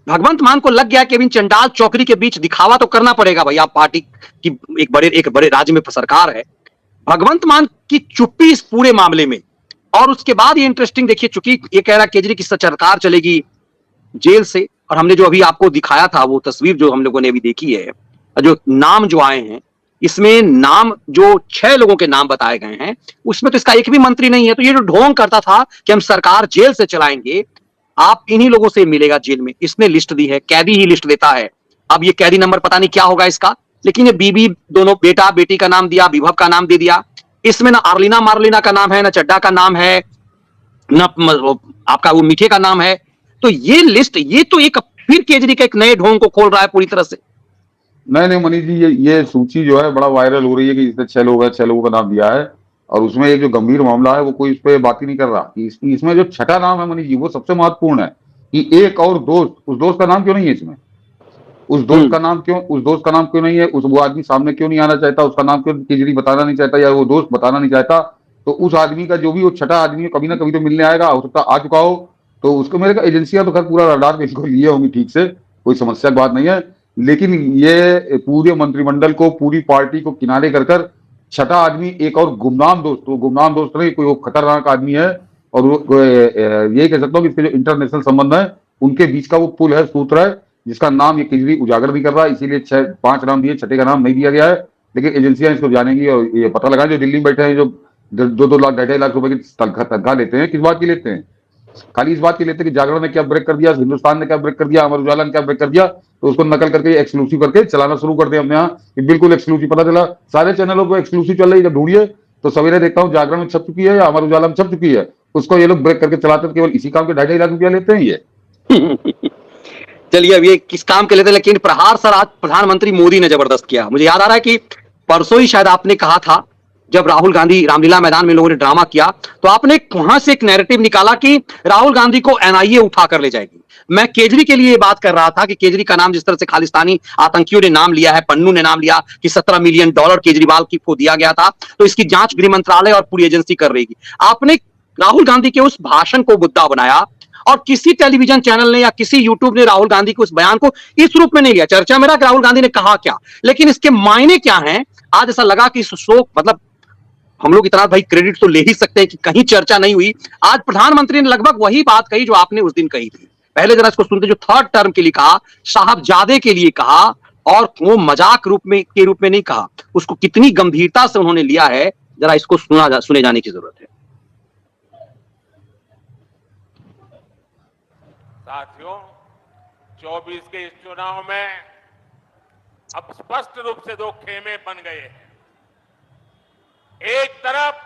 भगवंत मान को लग गया कि इन चंडाल चौकड़ी के बीच दिखावा तो करना पड़ेगा भाई, आप पार्टी की एक बड़े राज्य में सरकार है। भगवंत मान की चुप्पी इस पूरे मामले में, और उसके बाद ये इंटरेस्टिंग देखिए, चूंकि ये कह रहा केजरी की सरकार चलेगी जेल से, और हमने जो अभी आपको दिखाया था वो तस्वीर जो हम लोगों ने अभी देखी है, जो नाम जो आए हैं, इसमें नाम जो 6 लोगों के नाम बताए गए हैं, उसमें तो इसका एक भी मंत्री नहीं है। तो ये जो ढोंग करता था कि हम सरकार जेल से चलाएंगे, आप इन्हीं लोगों से मिलेगा जेल में, इसने लिस्ट दी है, कैदी ही लिस्ट देता है। अब ये कैदी नंबर पता नहीं क्या होगा इसका, लेकिन ये बीबी, दोनों बेटा बेटी का नाम दिया, विभव का नाम दे दिया। इसमें ना आर्लिना मार्लिना का नाम है, ना चड्डा का नाम है, ना आपका वो मीठे का नाम है। तो ये लिस्ट, ये तो एक फिर केजरी का एक नए ढोंग को खोल रहा है पूरी तरह से। नहीं मनीष जी, ये सूची जो है बड़ा वायरल हो रही है कि इसने 6 लोग है, 6 लोगों का नाम दिया है। और उसमें एक जो गंभीर मामला है वो कोई इस पे बात ही नहीं कर रहा कि इसमें जो छठा नाम है मनीष जी, वो सबसे महत्वपूर्ण है कि एक और दोस्त, उस दोस्त का नाम क्यों नहीं है इसमें? उस दोस्त का नाम क्यों नहीं है? वो आदमी सामने क्यों नहीं आना चाहता? उसका नाम क्यों केजरी बताना नहीं चाहता, या वो दोस्त बताना नहीं चाहता? तो उस आदमी का जो भी वो छठा आदमी है, कभी ना कभी तो मिलने आएगा, हो सकता आ चुका हो। तो उसको मेरे को एजेंसियां तो खैर पूरा रडार पे इनको लिए होंगी ठीक से, कोई समस्या की बात नहीं है। लेकिन ये पूरे मंत्रिमंडल को, पूरी पार्टी को किनारे कर छठा आदमी एक और गुमनाम दोस्त, वो गुमनाम दोस्त नहीं, कोई वो खतरनाक आदमी है। और वो यही कह सकता हूँ कि इसके जो इंटरनेशनल संबंध है उनके बीच का वो पुल है, सूत्र है, जिसका नाम ये केजरी उजागर नहीं कर रहा। इसीलिए 5 नाम दिए, छठे का नाम नहीं दिया गया है। लेकिन एजेंसियां इसको जानेंगी और ये पता लगाएं, जो दिल्ली में बैठे हैं, जो 2-2 लाख 2.5 लाख रुपए की तनख्वाह लेते हैं, किस बात की लेते हैं? खाली इस बात की लेते हैं कि जागरण ने क्या ब्रेक कर दिया, हिंदुस्तान ने क्या ब्रेक कर दिया, अमर उजाला ने क्या ब्रेक कर दिया, तो उसको नकल करके एक्सक्लूसिव करके चलाना शुरू कर दिया अपने यहाँ कि बिल्कुल एक्सक्लूसिव। पता चला सारे चैनलों पर एक्सक्लूसिव चल रही है, जब ढूंढिए तो सवेरे देखता हूँ जागरण में छप चुकी है या अमर उजाला में छप चुकी है, उसको ये लोग ब्रेक करके चलाते हैं। केवल इसी काम के 2.5 लाख रुपया लेते हैं ये। चलिए, अब ये किस काम के लेते हैं, लेकिन प्रहार सर आज प्रधानमंत्री मोदी ने जबरदस्त किया। मुझे याद आ रहा है कि परसों ही शायद आपने कहा था, जब राहुल गांधी रामलीला मैदान में लोगों ने ड्रामा किया, तो आपने वहां से एक नैरेटिव निकाला कि राहुल गांधी को एनआईए उठा कर ले जाएगी। मैं केजरी के लिए बात कर रहा था कि केजरी का नाम जिस तरह से खालिस्तानी आतंकियों ने नाम लिया है, पन्नू ने नाम लिया कि $17 मिलियन केजरीवाल को दिया गया था, तो इसकी जांच गृह मंत्रालय और पूरी एजेंसी कर रही। आपने राहुल गांधी के उस भाषण को मुद्दा बनाया, और किसी टेलीविजन चैनल ने या किसी यूट्यूब ने राहुल गांधी के उस बयान को इस रूप में नहीं लिया। चर्चा में रहा कि राहुल गांधी ने कहा क्या, लेकिन इसके मायने क्या हैं। आज ऐसा लगा कि शोक, मतलब हम लोग इतना भाई क्रेडिट तो ले ही सकते हैं कि कहीं चर्चा नहीं हुई। आज प्रधानमंत्री ने लगभग वही बात कही जो आपने उस दिन कही थी। पहले जरा इसको सुनते, जो थर्ड टर्म के लिए कहा, साहबजादे के लिए कहा, और वो मजाक के रूप में नहीं कहा, उसको कितनी गंभीरता से उन्होंने लिया है, जरा इसको सुने जाने की जरूरत है। साथियों, 24 के इस चुनाव में अब स्पष्ट रूप से 2 खेमे बन गए हैं। एक तरफ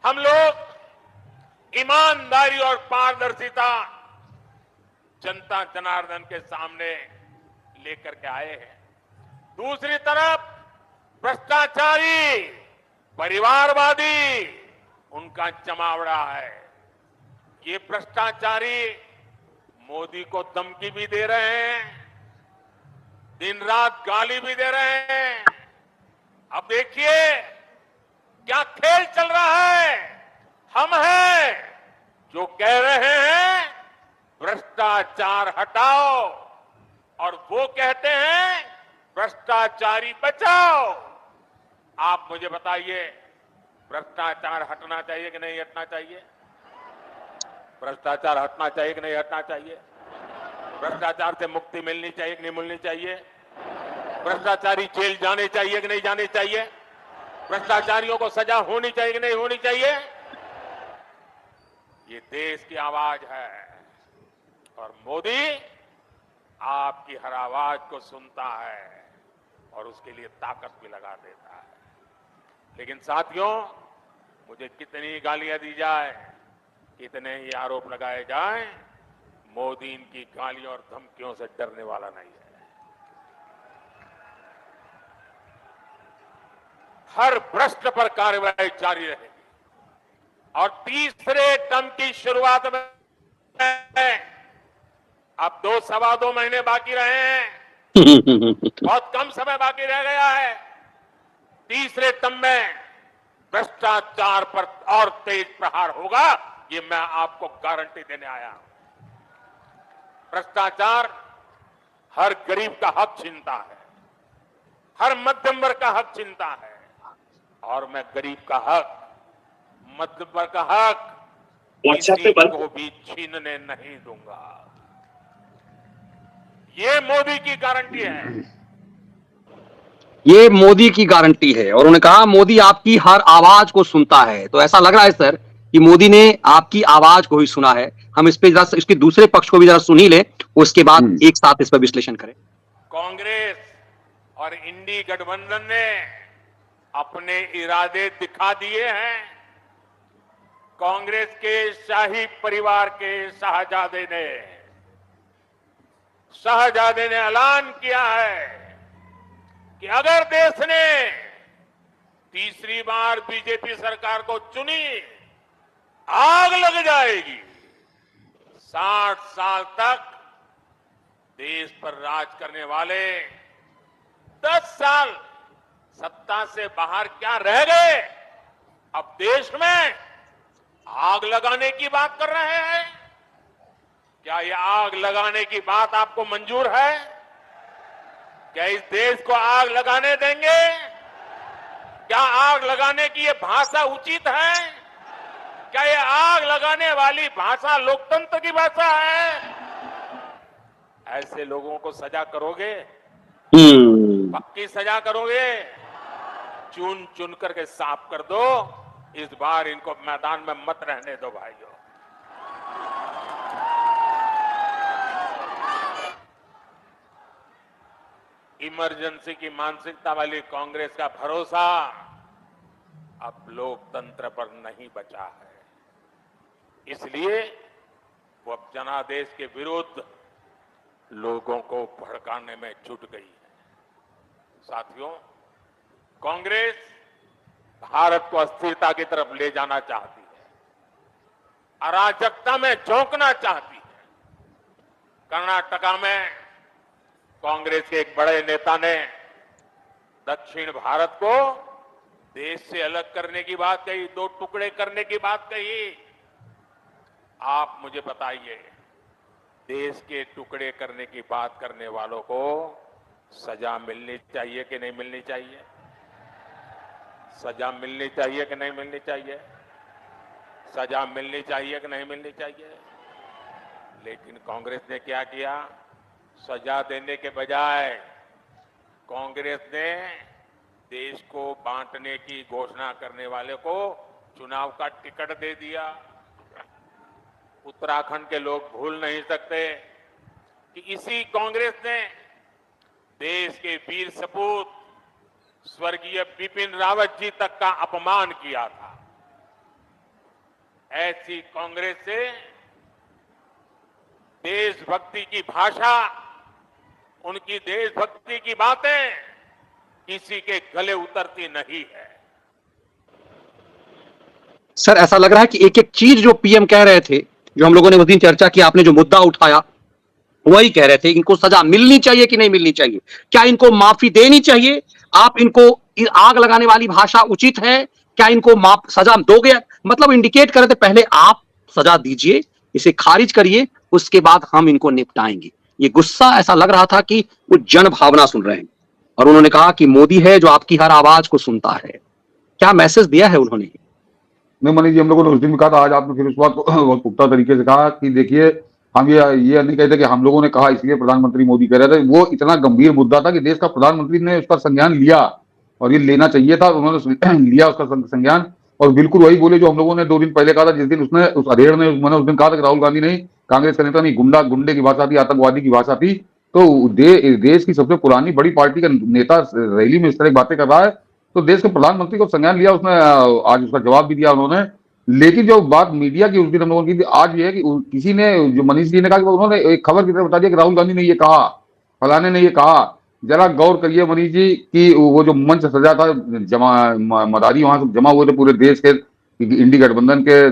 हम लोग ईमानदारी और पारदर्शिता जनता जनार्दन के सामने लेकर के आए हैं, दूसरी तरफ भ्रष्टाचारी, परिवारवादी उनका जमावड़ा है। ये भ्रष्टाचारी मोदी को धमकी भी दे रहे हैं, दिन रात गाली भी दे रहे हैं। अब देखिए क्या खेल चल रहा है। हम हैं जो कह रहे हैं भ्रष्टाचार हटाओ, और वो कहते हैं भ्रष्टाचारी बचाओ। आप मुझे बताइए, भ्रष्टाचार हटना चाहिए कि नहीं हटना चाहिए? भ्रष्टाचार हटना चाहिए कि नहीं हटना चाहिए? भ्रष्टाचार से मुक्ति मिलनी चाहिए कि नहीं मिलनी चाहिए? भ्रष्टाचारी जेल जाने चाहिए कि नहीं जाने चाहिए? भ्रष्टाचारियों को सजा होनी चाहिए कि नहीं होनी चाहिए? ये देश की आवाज है और मोदी आपकी हर आवाज को सुनता है और उसके लिए ताकत भी लगा देता है। लेकिन साथियों, मुझे कितनी गालियां दी जाए, कितने ही आरोप लगाए जाए, मोदी इनकी गालियों और धमकियों से डरने वाला नहीं है। हर भ्रष्ट पर कार्रवाई जारी रहेगी और तीसरे टर्म की शुरुआत में अब 2-2.5 महीने बाकी रहे हैं, बहुत कम समय बाकी रह गया है। तीसरे टर्म में भ्रष्टाचार पर और तेज प्रहार होगा, ये मैं आपको गारंटी देने आया हूं। भ्रष्टाचार हर गरीब का हक छीनता है, हर मध्यम वर्ग का हक छीनता है और मैं गरीब का हक, मध्यम वर्ग का हक किसी को भी छीनने नहीं दूंगा। ये मोदी की गारंटी है। ये मोदी की गारंटी है और उन्होंने कहा मोदी आपकी हर आवाज को सुनता है। तो ऐसा लग रहा है सर कि मोदी ने आपकी आवाज को ही सुना है। हम इस पे जरा इसके दूसरे पक्ष को भी जरा सुन ही ले, उसके बाद एक साथ इस पर विश्लेषण करें। कांग्रेस और इंडी गठबंधन ने अपने इरादे दिखा दिए हैं। कांग्रेस के शाही परिवार के शहजादे ने ऐलान किया है कि अगर देश ने तीसरी बार बीजेपी सरकार को चुनी, आग लग जाएगी। 60 साल तक देश पर राज करने वाले 10 साल सत्ता से बाहर क्या रह गए, अब देश में आग लगाने की बात कर रहे हैं। क्या ये आग लगाने की बात आपको मंजूर है? क्या इस देश को आग लगाने देंगे? क्या आग लगाने की ये भाषा उचित है? क्या ये आग लगाने वाली भाषा लोकतंत्र की भाषा है? ऐसे लोगों को सजा करोगे? पक्की सजा करोगे? चुन चुन करके साफ कर दो। इस बार इनको मैदान में मत रहने दो भाइयों। इमरजेंसी की मानसिकता वाली कांग्रेस का भरोसा अब लोकतंत्र पर नहीं बचा है, इसलिए वो अब जनादेश के विरुद्ध लोगों को भड़काने में जुट गई है। साथियों, कांग्रेस भारत को अस्थिरता की तरफ ले जाना चाहती है, अराजकता में झोंकना चाहती है। कर्नाटका में कांग्रेस के एक बड़े नेता ने दक्षिण भारत को देश से अलग करने की बात कही, 2 टुकड़े करने की बात कही। आप मुझे बताइए, देश के टुकड़े करने की बात करने वालों को सजा मिलनी चाहिए कि नहीं मिलनी चाहिए? सजा मिलनी चाहिए कि नहीं मिलनी चाहिए? सजा मिलनी चाहिए कि नहीं मिलनी चाहिए? लेकिन कांग्रेस ने क्या किया? सजा देने के बजाय कांग्रेस ने देश को बांटने की घोषणा करने वाले को चुनाव का टिकट दे दिया। उत्तराखंड के लोग भूल नहीं सकते कि इसी कांग्रेस ने देश के वीर सपूत स्वर्गीय बिपिन रावत जी तक का अपमान किया था। ऐसी कांग्रेस से देशभक्ति की भाषा, उनकी देशभक्ति की बातें किसी के गले उतरती नहीं है। सर, ऐसा लग रहा है कि एक एक चीज जो पीएम कह रहे थे, जो हम लोगों ने उस दिन चर्चा की, आपने जो मुद्दा उठाया वही कह रहे थे। इनको सजा मिलनी चाहिए कि नहीं मिलनी चाहिए? क्या इनको माफी देनी चाहिए? आप इनको आग लगाने वाली भाषा उचित है? क्या इनको सजा दोगे? मतलब इंडिकेट कर रहे थे पहले आप सजा दीजिए, इसे खारिज करिए, उसके बाद हम इनको निपटाएंगे। ये गुस्सा ऐसा लग रहा था कि वो जन भावना सुन रहे हैं। और उन्होंने कहा कि मोदी है जो आपकी हर आवाज को सुनता है। क्या मैसेज दिया है उन्होंने? नहीं मनीष जी, हम लोगों ने उस दिन भी कहा था, आज आपने फिर उस बात को बहुत पुख्ता तरीके से कहा कि देखिए, हम ये नहीं कहते कि हम लोगों ने कहा इसलिए प्रधानमंत्री मोदी कह रहे थे। वो इतना गंभीर मुद्दा था कि देश का प्रधानमंत्री ने उसका संज्ञान लिया, और ये लेना चाहिए था, उन्होंने लिया उसका संज्ञान। और बिल्कुल वही बोले जो हम लोगों ने 2 दिन पहले कहा था, जिस दिन उसने उस अधेड़ ने मैंने उस दिन कहा था कि राहुल गांधी नहीं, कांग्रेस का नेता नहीं, गुंडे की भाषा थी, आतंकवादी की भाषा थी। तो देश की सबसे पुरानी बड़ी पार्टी का नेता रैली में इस तरह की बातें कर रहा है, तो देश के प्रधानमंत्री को संज्ञान लिया उसने, आज उसका जवाब भी दिया उन्होंने। लेकिन जो बात मीडिया की उस दिन हम लोगों की थी, आज ये है कि किसी ने, जो मनीष जी ने कहा कि उन्होंने एक खबर की तरह बता दिया कि राहुल गांधी ने ये कहा, फलाने ने ये कहा। जरा गौर करिए मनीष जी कि वो जो मंच सजा था, मदारी वहां से जमा हुए थे पूरे देश के, इंडी गठबंधन के,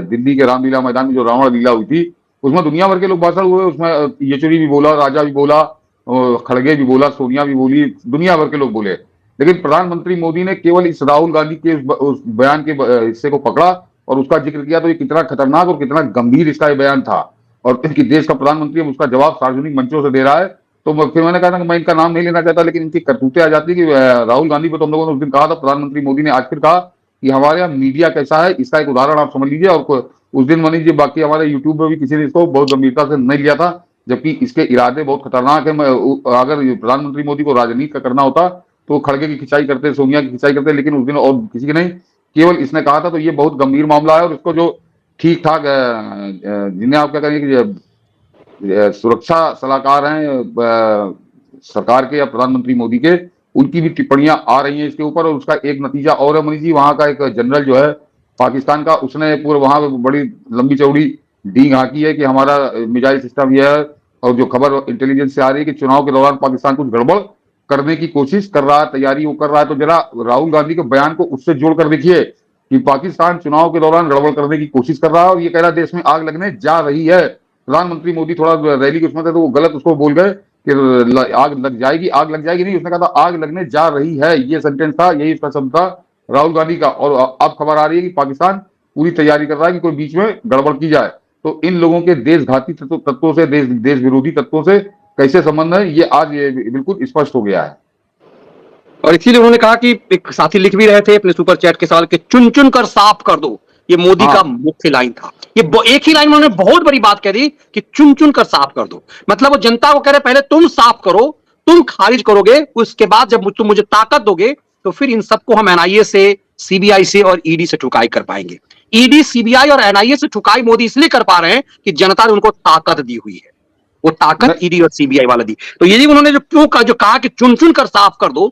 दिल्ली के रामलीला मैदान में जो रावण लीला हुई थी, उसमें दुनिया भर के लोग भाषण हुए। उसमें येचुरी भी बोला, राजा भी बोला, खड़गे भी बोला, सोनिया भी बोली, दुनिया भर के लोग बोले। लेकिन प्रधानमंत्री मोदी ने केवल इस राहुल गांधी के उस बयान के हिस्से को पकड़ा और उसका जिक्र किया। तो ये कितना खतरनाक और कितना गंभीर इसका ये बयान था, और कि देश का प्रधानमंत्री उसका जवाब सार्वजनिक मंचों से दे रहा है। तो फिर मैंने कहा था कि मैं इनका नाम नहीं लेना चाहता, लेकिन इनकी करतूतें आ जाती कि राहुल गांधी को तो हम लोगों ने उस दिन कहा था, प्रधानमंत्री मोदी ने आज फिर कहा कि हमारे यहाँ मीडिया कैसा है, इसका एक उदाहरण आप समझ लीजिए। और उस दिन मनीष जी, बाकी हमारे यूट्यूब में भी किसी ने इसको बहुत गंभीरता से नहीं लिया था, जबकि इसके इरादे बहुत खतरनाक है। अगर प्रधानमंत्री मोदी को राजनीति का करना होता तो खड़गे की खिंचाई करते, सोनिया की खिंचाई करते, लेकिन उस दिन और किसी की नहीं, केवल इसने कहा था। तो ये बहुत गंभीर मामला है, और इसको जो ठीक ठाक जिन्हें आप क्या करेंगे, सुरक्षा सलाहकार हैं सरकार के या प्रधानमंत्री मोदी के, उनकी भी टिप्पणियां आ रही हैं इसके ऊपर। और उसका एक नतीजा और है मनीष जी, वहां का एक जनरल जो है पाकिस्तान का, उसने पूरे वहां बड़ी लंबी चौड़ी डींग हाँकी है कि हमारा मिसाइल सिस्टम यह है। और जो खबर इंटेलिजेंस से आ रही है कि चुनाव के दौरान पाकिस्तान कुछ गड़बड़ करने की कोशिश कर रहा है, तैयारी वो कर रहा है। तो जरा राहुल गांधी के बयान को उससे जोड़कर देखिए कि पाकिस्तान चुनाव के दौरान गड़बड़ करने की कोशिश कर रहा है, और ये कह रहा है देश में आग लगने जा रही है। प्रधानमंत्री मोदी थोड़ा रैली के उसमें थे तो वो गलत उसको बोल गए कि आग लग जाएगी, आग लग जाएगी नहीं, उसने कहा था आग लगने जा रही है, ये सेंटेंस था, यही उसका शब्द था राहुल गांधी का। और अब खबर आ रही है कि पाकिस्तान पूरी तैयारी कर रहा है कि कोई बीच में गड़बड़ की जाए। तो इन लोगों के देशघाती तत्वों से, देश विरोधी तत्वों से कैसे संबंध है, ये आज ये बिल्कुल स्पष्ट हो गया है। और इसीलिए उन्होंने कहा कि एक साथी लिख भी रहे थे अपने सुपर चैट के सवाल के, चुन चुन कर साफ कर दो, ये मोदी का मुख्य लाइन था। ये एक ही लाइन में उन्होंने बहुत बड़ी बात कह दी कि चुन चुन कर साफ कर दो। मतलब वो जनता को कह रहे पहले तुम साफ करो, तुम खारिज करोगे, उसके बाद जब तुम मुझे ताकत दोगे तो फिर इन सबको हम एनआईए से, सीबीआई से और ईडी से ठुकाई कर पाएंगे। ईडी, सीबीआई और एनआईए से ठुकाई मोदी इसलिए कर पा रहे हैं कि जनता ने उनको ताकत दी हुई है, वो ताकत ईडी और सीबीआई वाला दी। तो ये उन्होंने जो कहा कि चुन चुन कर साफ कर दो,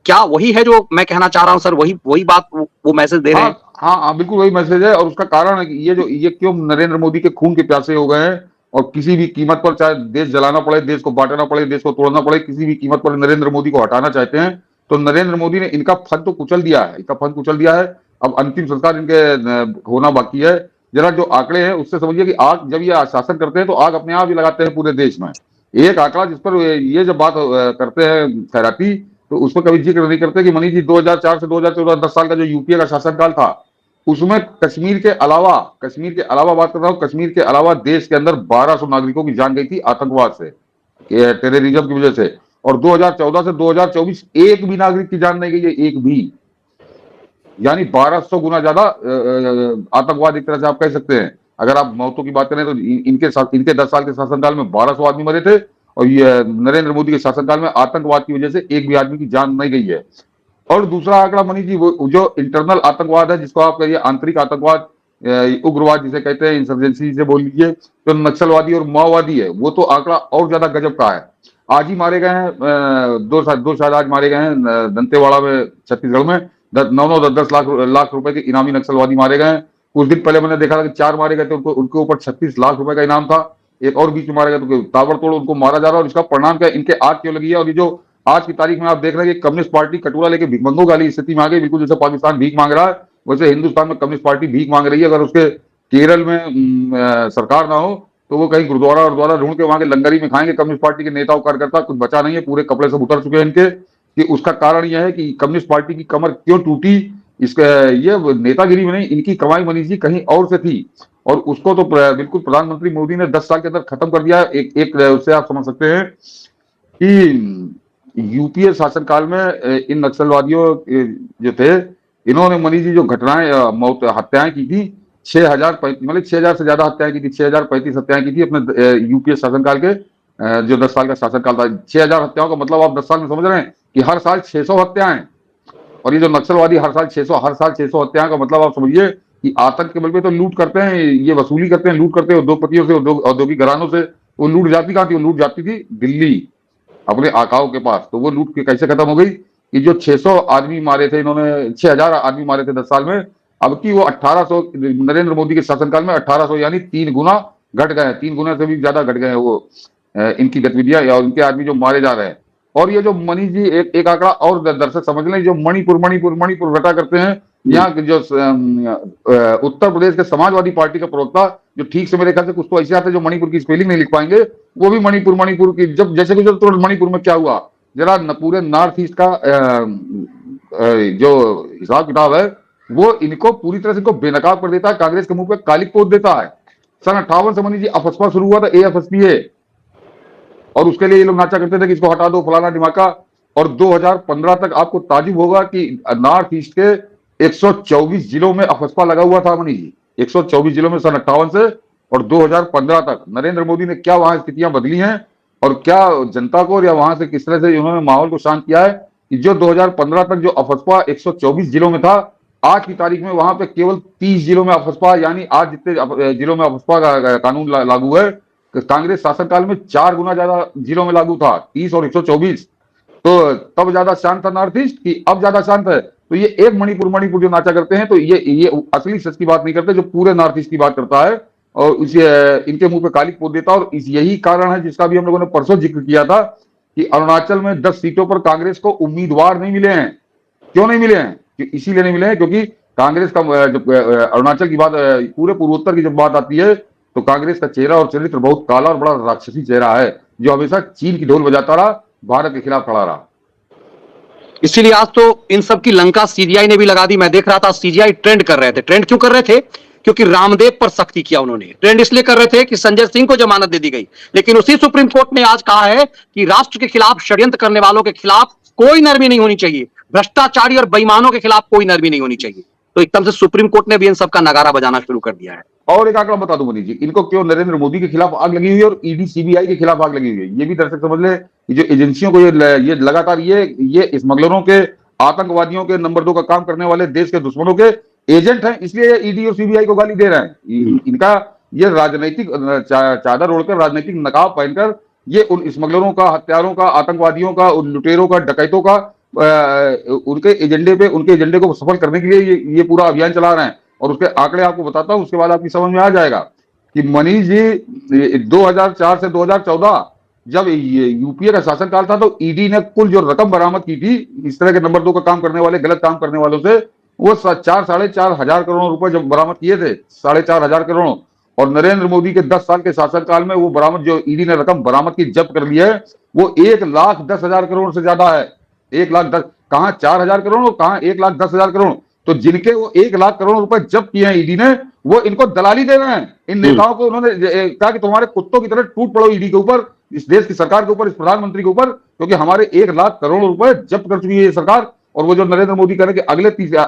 क्या वही है जो मैं कहना चाह रहा हूं सर? वही बात, वो मैसेज दे रहे हैं। हाँ, बिल्कुल वही मैसेज है। और उसका कारण है कि ये क्यों नरेंद्र मोदी के खून के प्यासे हो गए हैं, और किसी भी कीमत पर, चाहे देश जलाना पड़े, देश को बांटना पड़े, देश को तोड़ना पड़े, किसी भी कीमत पर नरेंद्र मोदी को हटाना चाहते हैं। तो नरेंद्र मोदी ने इनका फंद तो कुचल दिया है, अब अंतिम संस्कार इनके होना बाकी है। जरा जो आंकड़े हैं उससे समझिए कि आग जब ये शासन करते हैं तो आग अपने आप ही लगाते हैं पूरे देश में। एक आंकड़ा जिस पर ये जब बात करते हैं खैराती, तो उस पर कभी जिक्र नहीं करते कि मनीष जी 2004 से 2014 10 साल का जो यूपीए का शासनकाल था, उसमें कश्मीर के अलावा बात कर रहा हूं, कश्मीर के अलावा देश के अंदर 1200 नागरिकों की जान गई थी आतंकवाद से, टेररिज्म की वजह से। और 2014 से 2024 एक भी नागरिक की जान नहीं गई है, एक भी। यानी 1200 गुना ज्यादा आतंकवाद, एक तरह से आप कह सकते हैं। अगर आप मौतों की बात करें तो इनके 10 साल के शासनकाल में 1200 आदमी मरे थे, और ये नरेंद्र मोदी के शासनकाल में आतंकवाद की वजह से एक भी आदमी की जान नहीं गई है। और दूसरा आंकड़ा मनीष जी, वो जो इंटरनल आतंकवाद है, जिसको आप कहिए आंतरिक आतंकवाद, उग्रवाद जिसे कहते हैं, इंसर्जेंसी से बोल लीजिए, तो नक्सलवादी और माओवादी है, वो तो आंकड़ा और ज्यादा गजब का है। आज ही मारे गए हैं दो शायद आज मारे गए हैं दंतेवाड़ा में, छत्तीसगढ़ में 9-10 लाख रुपए के इनामी नक्सलवादी मारे गए हैं। कुछ दिन पहले मैंने देखा था कि 4 मारे गए थे, उनके ऊपर 36 लाख रुपए का इनाम था। एक और बीच में मारे गए, तो ताबड़तोड़ उनको मारा जा रहा है। और इसका परिणाम क्या, इनके आग क्यों लगी है? और ये जो आज की तारीख में आप देख रहे हैं कि कम्युनिस्ट पार्टी कटोरा लेके भिखमंगों वाली स्थिति में आ गई। बिल्कुल जैसे पाकिस्तान भीख मांग रहा है, वैसे हिंदुस्तान में कम्युनिस्ट पार्टी भीख मांग रही है। अगर उसके केरल में सरकार ना हो तो वो कहीं गुरुद्वारा ढूंढ के वहां के लंगरी में खाएंगे। कम्युनिस्ट पार्टी के नेताओं कार्यकर्ता कुछ बचा नहीं है, पूरे कपड़े सब उतर चुके हैं इनके। कि उसका कारण यह है कि कम्युनिस्ट पार्टी की कमर क्यों टूटी, इसका ये नेतागिरी में नहीं, इनकी कमाई मनीष जी कहीं और से थी। और उसको तो बिल्कुल प्रधानमंत्री मोदी ने 10 साल के अंदर खत्म कर दिया। एक उससे आप समझ सकते हैं कि यूपीए शासनकाल में इन नक्सलवादियों जो थे, इन्होंने मनीष जी जो घटनाएं मौत हत्याएं की थी 6,000 मतलब 6,000 से ज्यादा हत्याएं की थी, 6,035 हत्याएं की थी अपने यूपीए शासनकाल के जो 10 साल का शासनकाल था। 6,000 हत्याओं का मतलब आप 10 साल में समझ रहे हैं कि हर साल 600 हत्याएं। और ये जो नक्सलवादी हर साल 600 हत्याएं का मतलब आप समझिए कि आतंक के बल पे तो लूट करते हैं, ये वसूली करते हैं, लूट करते हैं उद्योगपतियों से, औद्योगिक घरानों से। वो लूट जाती कहाँ थी? वो लूट जाती थी दिल्ली अपने आकाओं के पास। तो वो लूट कैसे खत्म हो गई कि जो 600 आदमी मारे थे इन्होंने, 6,000 आदमी मारे थे 10 साल में, अब की वो 1800 नरेंद्र मोदी के शासनकाल में 1800 यानी 3 गुना घट गए, 3 गुना से भी ज्यादा घट गए वो इनकी गतिविधियां या उनके आदमी जो मारे जा रहे हैं। और ये जो मनीष जी एक आंकड़ा और दर्शक समझ लें, जो मणिपुर रटा करते हैं, यहाँ के जो उत्तर प्रदेश के समाजवादी पार्टी का प्रवक्ता जो ठीक से मेरे ख्याल से कुछ तो ऐसे आते हैं जो मणिपुर की स्पेलिंग नहीं लिख पाएंगे, वो भी मणिपुर की जब जैसे कि तुरंत मणिपुर में क्या हुआ, जरा पूरे नॉर्थ ईस्ट का जो हिसाब किताब है वो इनको पूरी तरह से इनको बेनकाब कर देता है, कांग्रेस के मुंह पे कालिक पोत देता है। सन 58 से मनीष जी अफस्पा शुरू हुआ था, AFSPA, और उसके लिए ये लोग नाचा करते थे कि इसको हटा दो फलाना दिमाका। और 2015 तक आपको ताजुब होगा कि नॉर्थ ईस्ट के 124 जिलों में अफस्पा लगा हुआ था मनीष जी, 124 जिलों में सन 58 से और 2015 तक। नरेंद्र मोदी ने क्या वहां स्थितियां बदली हैं और क्या जनता को या वहां से किस तरह से उन्होंने माहौल को शांत किया है कि जो 2015 तक जो अफस्पा 124 जिलों में था, आज की तारीख में वहां पे केवल 30 जिलों में अफस्पा, यानी आज जितने जिलों में अफस्पा का कानून लागू है, कांग्रेस शासनकाल में 4 गुना ज्यादा जिलों में लागू था, 30 और 124। तो तब ज्यादा शांत था नॉर्थ ईस्ट की अब ज्यादा शांत है। तो ये एक मणिपुर जो नाचा करते हैं, तो ये असली सच की बात नहीं करते, जो पूरे नॉर्थ ईस्ट की बात करता है और इसे इनके मुंह पे कालिक पोत देता है। और यही कारण है जिसका भी हम लोगों ने परसों जिक्र किया था कि अरुणाचल में 10 सीटों पर कांग्रेस को उम्मीदवार नहीं मिले हैं। क्यों नहीं मिले हैं? इसीलिए नहीं मिले हैं क्योंकि कांग्रेस का जब अरुणाचल की बात, पूरे पूर्वोत्तर की जब बात आती है, तो कांग्रेस का चेहरा और चरित्र बहुत काला और बड़ा राक्षसी चेहरा है, जो हमेशा चीन की ढोल बजाता रहा, भारत के खिलाफ खड़ा रहा। इसीलिए आज तो इन सब की लंका सीजीआई ने भी लगा दी। मैं देख रहा था सीजीआई ट्रेंड कर रहे थे। ट्रेंड क्यों कर रहे थे? क्योंकि रामदेव पर सख्ती किया उन्होंने। ट्रेंड इसलिए कर रहे थे कि संजय सिंह को जमानत दे दी गई, लेकिन उसी सुप्रीम कोर्ट ने आज कहा है कि राष्ट्र के खिलाफ षड्यंत्र करने वालों के खिलाफ कोई नरमी नहीं होनी चाहिए, भ्रष्टाचारी और बेईमानों के खिलाफ कोई नरमी नहीं होनी चाहिए। तो एकदम से सुप्रीम कोर्ट ने भी इन सबका नगारा बजाना शुरू कर दिया है। और एक आंकड़ा बता दूं मनीष जी, इनको क्यों नरेंद्र मोदी के खिलाफ आग लगी हुई है और ईडी सीबीआई के खिलाफ आग लगी हुई है, ये भी दर्शक समझ ले कि जो एजेंसियों को ये लगातार ये स्मगलरों के, आतंकवादियों के नंबर 2 का काम करने वाले देश के दुश्मनों के एजेंट हैं, इसलिए ईडी और सीबीआई को गाली दे रहे हैं। इनका ये राजनीतिक चादर ओढ़कर, राजनीतिक नकाब पहनकर ये उन स्मगलरों का, हत्यारों का, आतंकवादियों का, उन लुटेरों का, डकैतों का उनके एजेंडे को सफल करने के लिए ये पूरा अभियान चला रहे हैं। और उसके आंकड़े आपको बताता हूं, उसके बाद आपकी समझ में आ जाएगा कि मनीष जी 2004 से 2014 जब यूपीए का शासनकाल था, तो ईडी ने कुल जो रकम बरामद की थी इस तरह के नंबर 2 का काम करने वाले, गलत काम करने वालों से, वो 4-4.5 हजार करोड़ रुपए जब बरामद किए थे, 4.5 हजार करोड़। और नरेंद्र मोदी के 10 साल के शासनकाल में वो बरामद, जो ईडी ने रकम बरामद की, जब्त कर लिया है, वो 1,10,000 करोड़ से ज्यादा है। 1,10,000 कहां 4,000 करोड़ और कहां 1,10,000 करोड़। तो जिनके वो 1,00,000 करोड़ रुपए जब्त किए हैं ईडी ने, वो इनको दलाली दे रहे हैं। इन नेताओं को उन्होंने कहा कि तुम्हारे कुत्तों की तरह टूट पड़ो ईडी के ऊपर, इस देश की सरकार के ऊपर, इस प्रधानमंत्री के ऊपर, क्योंकि हमारे 1,00,000 करोड़ रुपए जब्त कर चुकी है ये सरकार। और वो जो नरेंद्र मोदी कह रहे हैं कि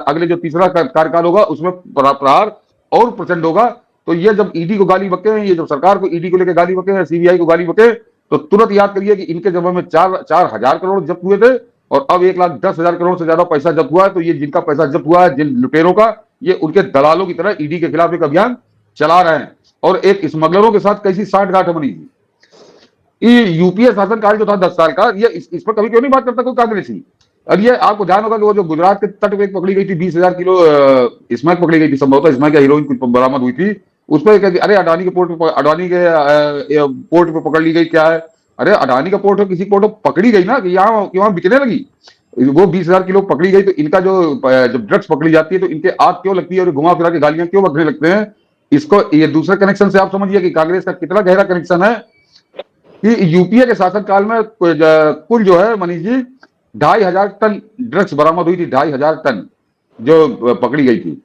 अगले जो तीसरा कार्यकाल होगा उसमें प्रहार और प्रचंड होगा। तो ये जब ईडी को गाली बके हैं, ये जब सरकार को ईडी को लेकर गाली बके हैं, सीबीआई को गाली बके, तो तुरंत याद करिए कि इनके जब में 4,000 करोड़ जब्त हुए थे और अब 1,10,000 करोड़ से ज्यादा पैसा जब्त हुआ है। तो ये जिनका पैसा जब्त हुआ है, जिन लुटेरों का, ये उनके दलालों की तरह ईडी के खिलाफ एक अभियान चला रहे हैं। और एक स्मगलरों के साथ कैसी साठगांठ है मनीष जी। ये यूपीए शासनकाल जो था 10 साल का, ये इस पर कभी क्यों नहीं बात करता कोई कांग्रेसी। अब ये आपको ध्यान होगा कि वो जो गुजरात के तट पे पकड़ी गई थी 20,000 किलो स्मैक पकड़ी गई थी, संभवतः स्मैक या हीरोइन कुछ बरामद हुई थी, उस पर अरे अडानी के पोर्ट पे पकड़ ली गई, क्या है, अरे अडानी का पोर्ट है, किसी पोर्ट पर पकड़ी गई ना, कि यहाँ बिकने लगी, वो 20,000 किलो पकड़ी गई। तो इनका जब ड्रग्स पकड़ी जाती है तो इनके आग क्यों लगती है और घुमा फिरा के गालियां क्यों बकने लगते हैं। इसको ये दूसरे कनेक्शन से आप समझिए कि कांग्रेस का कितना गहरा कनेक्शन है कि यूपीए के शासनकाल में कुल जो है मनीष जी 2,500 टन ड्रग्स बरामद हुई थी, 2,500 टन जो पकड़ी गई थी।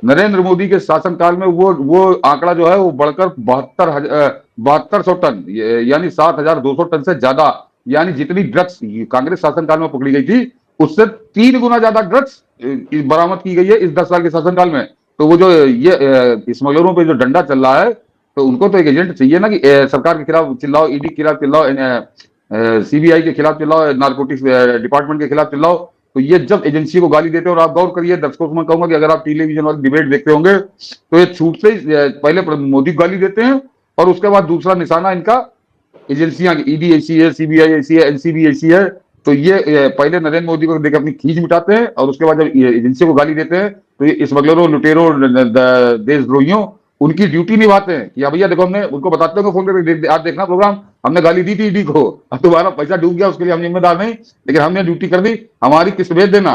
नरेंद्र मोदी के शासनकाल में वो आंकड़ा जो है वो बढ़कर 7200 टन, यानी 7,200 टन से ज्यादा, यानी जितनी ड्रग्स कांग्रेस शासनकाल में पकड़ी गई थी उससे 3 गुना ज्यादा ड्रग्स बरामद की गई है इस 10 साल के शासनकाल में। तो वो जो ये स्मगलरों पे जो डंडा चल रहा है, तो उनको तो एक एजेंट चाहिए ना कि सरकार के खिलाफ चिल्लाओ, ईडी के खिलाफ चिल्लाओ, सीबीआई के खिलाफ चिल्लाओ, नारकोटिक्स डिपार्टमेंट के खिलाफ चिल्लाओ। तो ये जब एजेंसी को गाली देते हैं, और आप गौर करिए, दर्शकों को मैं कहूंगा कि अगर आप टेलीविजन वाली डिबेट देखते होंगे तो ये छूट से पहले मोदी को गाली देते हैं, और उसके बाद दूसरा निशाना इनका एजेंसियां, ईडी ऐसी है, सीबीआई ऐसी है, एनसीबी ऐसी है। तो ये पहले नरेंद्र मोदी को देकर अपनी खींच मिटाते हैं, और उसके बाद जब एजेंसी को गाली देते हैं तो ये स्मगलरों, लुटेरों, देशद्रोहियों उनकी ड्यूटी निभाते हैं कि भैया देखो, हमने उनको बताते हैं फोन करके, आज देखना प्रोग्राम, हमने गाली दी थी ईडी को, अब तुम्हारा पैसा डूब गया, उसके लिए हम जिम्मेदार नहीं, लेकिन हमने ड्यूटी कर दी, हमारी किस्त भेज देना।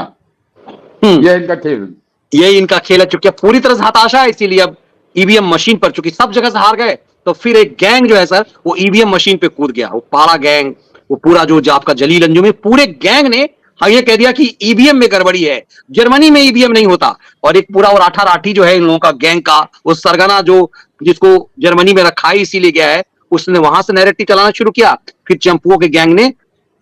ये इनका खेल, यही इनका खेल है। चूंकि पूरी तरह से हताशा है, इसीलिए अब ईवीएम मशीन पर, चूंकि सब जगह से हार गए, तो फिर एक गैंग जो है सर, वो ईवीएम मशीन पे कूद गया। वो पारा गैंग, वो पूरा जो आपका जलील अंजुम, पूरे गैंग ने ये कह दिया कि ईवीएम में गड़बड़ी है, जर्मनी में ईवीएम नहीं होता। और एक पूरा और आठा राठी जो है इन लोगों का गैंग का, वो सरगना जो जिसको जर्मनी में रखा है इसीलिए गया है, उसने वहां से नैरेटिव चलाना शुरू किया। फिर चंपुओं के गैंग ने,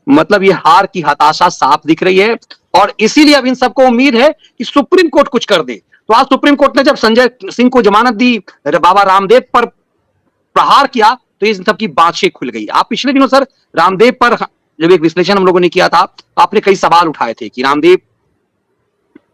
मतलब ये हार की हताशा साफ दिख रही है। और इसीलिए अब इन सबको उम्मीद है कि सुप्रीम कोर्ट कुछ कर दे। तो आज सुप्रीम कोर्ट ने जब संजय सिंह को जमानत दी, बाबा रामदेव पर प्रहार किया, तो इस सब की बातचीत खुल गई। आप पिछले दिनों सर रामदेव पर जब एक विश्लेषण हम लोगों ने किया था, तो आपने कई सवाल उठाए थे कि रामदेव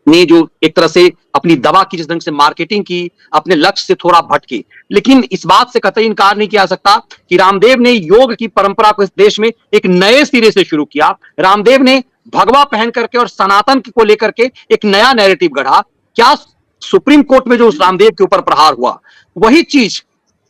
ने जो एक तरह से अपनी दवा की, जिस ढंग से मार्केटिंग की, अपने लक्ष्य से थोड़ा भटके। लेकिन इस बात से कतई इनकार नहीं किया जा सकता कि रामदेव ने योग की परंपरा को इस देश में एक नए सिरे से शुरू किया। रामदेव ने भगवा पहन करके और सनातन को लेकर के एक नया नैरेटिव गढ़ा। क्या सुप्रीम कोर्ट में जो उस रामदेव के ऊपर प्रहार हुआ, वही चीज,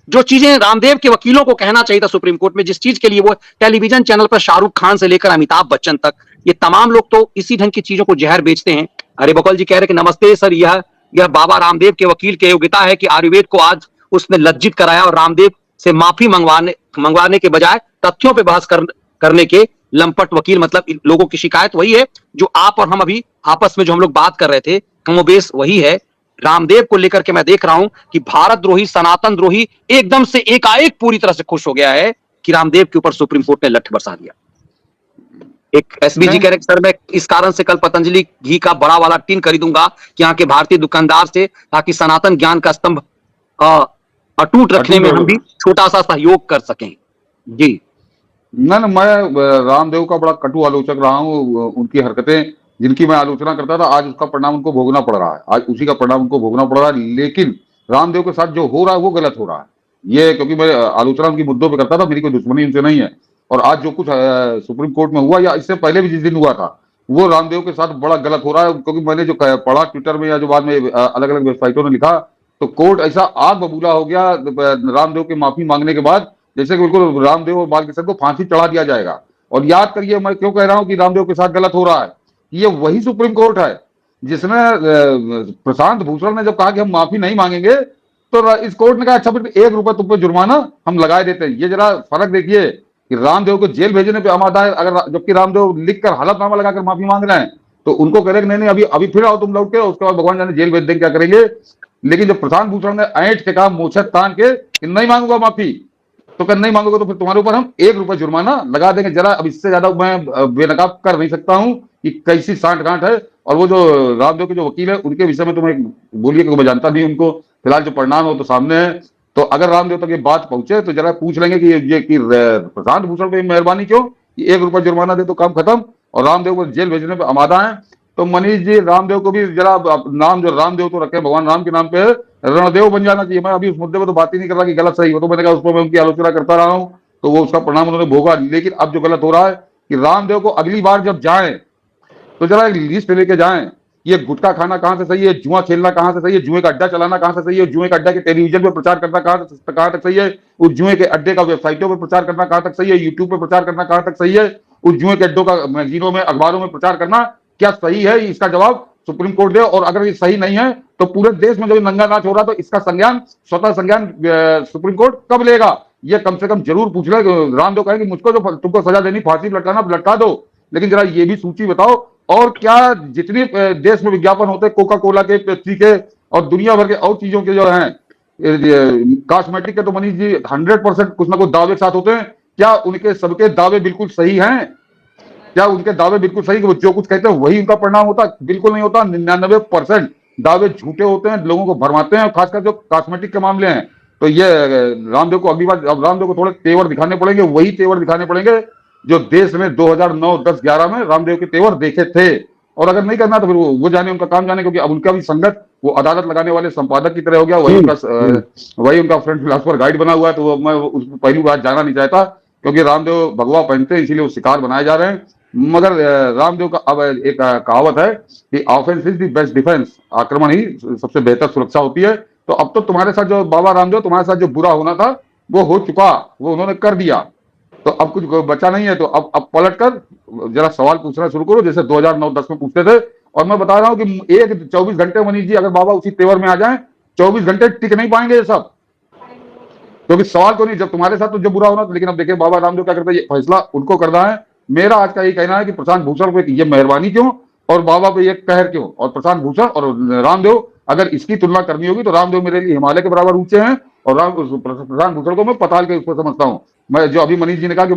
जो चीजें रामदेव के वकीलों को कहना चाहिए था सुप्रीम कोर्ट में, जिस चीज के लिए वो टेलीविजन चैनल पर शाहरुख खान से लेकर अमिताभ बच्चन तक, ये तमाम लोग तो इसी ढंग की चीजों को जहर बेचते हैं। अरे बकौल जी कह रहे कि नमस्ते सर, यह बाबा रामदेव के वकील की योग्यता है कि आयुर्वेद को आज उसने लज्जित कराया, और रामदेव से माफी मंगवाने के बजाय तथ्यों पर बहस करने के लंपट वकील। मतलब लोगों की शिकायत वही है जो आप और हम अभी आपस में जो हम लोग बात कर रहे थे, कमोबेश वही है। रामदेव को लेकर के मैं देख रहा हूं कि भारत द्रोही, सनातन द्रोही एकदम से एकाएक पूरी तरह से खुश हो गया है कि रामदेव के ऊपर सुप्रीम कोर्ट ने लठ बरसा दिया। एक एसबीजी कह रहे सर, मैं इस कारण से कल पतंजलि घी का बड़ा वाला टीन खरीदूंगा कि यहाँ के भारतीय दुकानदार से, ताकि सनातन ज्ञान का स्तंभ अटूट रखने में हम भी छोटा सा सहयोग कर सकें। जी ना, मैं रामदेव का बड़ा कटु आलोचक रहा हूँ। उनकी हरकतें जिनकी मैं आलोचना करता था, आज उसका परिणाम उनको भोगना पड़ रहा है, आज उसी का परिणाम उनको भोगना पड़ रहा है। लेकिन रामदेव के साथ जो हो रहा है वो गलत हो रहा है। ये क्योंकि मैं आलोचना उनकी मुद्दों पे करता था, मेरी कोई दुश्मनी उनसे नहीं है। और आज जो कुछ सुप्रीम कोर्ट में हुआ, या इससे पहले भी जिस दिन हुआ था, वो रामदेव के साथ बड़ा गलत हो रहा है। क्योंकि मैंने जो पढ़ा ट्विटर में, या जो बाद में अलग अलग वेबसाइटों ने लिखा, तो कोर्ट ऐसा आग बबूला हो गया रामदेव के माफी मांगने के बाद, जैसे कि बिल्कुल रामदेव और बालकिशन को फांसी चढ़ा दिया जाएगा। और याद करिए, मैं क्यों कह रहा हूं कि रामदेव के साथ गलत हो रहा है, ये वही सुप्रीम कोर्ट है जिसने प्रशांत भूषण ने जब कहा कि हम माफी नहीं मांगेंगे, तो इस कोर्ट ने कहा अच्छा फिर 1 रुपए तुम पे जुर्माना हम लगाए देते हैं। ये जरा फर्क देखिए कि रामदेव को जेल भेजने पे आमादा है, अगर जबकि रामदेव लिखकर हलफनामा लगाकर माफी मांग रहे हैं, तो उनको कह रहे नहीं नहीं, अभी अभी फिर आओ तुम लौट के, उसके बाद भगवान जाने जेल भेज देंगे, क्या करेंगे। लेकिन जब प्रशांत भूषण ने ऐंठ के कहा, मोछत तान के, नहीं मांगूंगा माफी, तो कर नहीं मांगोगे तो फिर तुम्हारे ऊपर हम 1 रुपए जुर्माना लगा देंगे। जरा अब इससे ज्यादा मैं बेनकाब कर नहीं सकता हूं कि कैसी सांठ गांठ है। और वो जो रामदेव के जो वकील है, उनके विषय में तो मैं बोलिए कि मैं जानता नहीं उनको, फिलहाल जो परिणाम हो तो सामने है। तो अगर रामदेव तक ये बात पहुंचे तो जरा पूछ लेंगे कि ये कि प्रशांत भूषण पे मेहरबानी क्यों, 1 रुपए जुर्माना दे तो काम खत्म, और रामदेव को जेल भेजने पर आमादा है। तो मनीष जी, रामदेव को भी जरा नाम जो रामदेव तो रखे, भगवान राम के नाम पे रणदेव बन जाना चाहिए। मैं अभी उस मुद्दे पर तो बात ही नहीं कर रहा कि गलत सही हो, तो मैंने कहा उस पर मैं उनकी आलोचना करता रहा हूं, तो वो उसका परिणाम उन्होंने भोगा। लेकिन अब जो गलत हो रहा है कि रामदेव को अगली बार जब जाएं तो जरा एक लिस्ट लेके जाएं, ये गुटखा खाना कहां से सही है, जुआ खेलना कहां से सही है, जुए का अड्डा चलाना कहां से सही है, जुए का अड्डा के टेलीविजन पे प्रचार करना कहां तक सही है, उस जुए के अड्डे का वेबसाइटों पर प्रचार करना कहां तक सही है, यूट्यूब पे प्रचार करना कहां तक सही है, उस जुए के अड्डों का मैगजीनों में, अखबारों में प्रचार करना क्या सही है, इसका जवाब सुप्रीम कोर्ट दे। और अगर ये सही नहीं है तो पूरे देश में जो नंगा नाच हो रहा, तो इसका स्वतः संज्ञान सुप्रीम कोर्ट कब लेगा, ये कम से कम जरूर पूछ ले। रामदेव कहेंगे मुझको जो तुमको सजा देनी, फांसी लटकाना, लटका दो, लेकिन जरा ये भी सूची बताओ। और क्या जितनी देश में विज्ञापन होते हैं कोका कोला के, पेप्सी के और दुनिया भर के और चीजों के जो हैं, कॉस्मेटिक के, तो मनीष जी 100% कुछ ना कुछ दावे के साथ होते हैं। क्या उनके सबके दावे बिल्कुल सही हैं? क्या उनके दावे बिल्कुल सही कि वो जो कुछ कहते हैं वही उनका परिणाम होता है? बिल्कुल नहीं होता। 99% दावे झूठे होते हैं, लोगों को भरमाते हैं, खासकर जो कॉस्मेटिक के मामले हैं। तो ये रामदेव को अगली बार, अब रामदेव को थोड़े तेवर दिखाने पड़ेंगे, वही तेवर दिखाने पड़ेंगे जो देश में 2009, 10, 11 में रामदेव के तेवर देखे थे। और अगर नहीं करना तो फिर वो जाने, उनका काम जाने, क्योंकि अब उनका भी संगत वो अदालत लगाने वाले संपादक की तरह हो गया। वही उनका फ्रेंड फिलोसफर गाइड बना हुआ है। तो मैं उसमें पहली बार जाना नहीं चाहता, क्योंकि रामदेव भगवा पहनते हैं, इसीलिए वो शिकार बनाए जा रहे हैं। मगर रामदेव का अब एक कहावत है कि offence is the best defence, आक्रमण ही सबसे बेहतर सुरक्षा होती है। तो अब तो तुम्हारे साथ जो बाबा रामदेव, तुम्हारे साथ जो बुरा होना था वो हो चुका, वो उन्होंने कर दिया, तो अब कुछ बचा नहीं है। तो अब पलट कर जरा सवाल पूछना शुरू करो, जैसे 2009-10 में पूछते थे। और मैं बता रहा हूं कि एक 24 घंटे मनीष जी, अगर बाबा उसी तेवर में आ जाएं, 24 घंटे टिक नहीं पाएंगे ये सब, क्योंकि सवाल तो नहीं, जब तुम्हारे साथ तो जब बुरा होना। तो लेकिन अब देखिए बाबा रामदेव क्या करते हैं, ये फैसला उनको करना है। मेरा आज का ये कहना है कि प्रशांत भूषण पे ये मेहरबानी क्यों और बाबा पे ये कहर क्यों, और प्रशांत भूषण और रामदेव, अगर इसकी तुलना करनी होगी तो रामदेव मेरे लिए हिमालय के बराबर ऊंचे हैं, और प्रशांत भूषण को मैं पताल के ऊपर समझता हूँ। मैं जो अभी मनीष जी ने कहा कि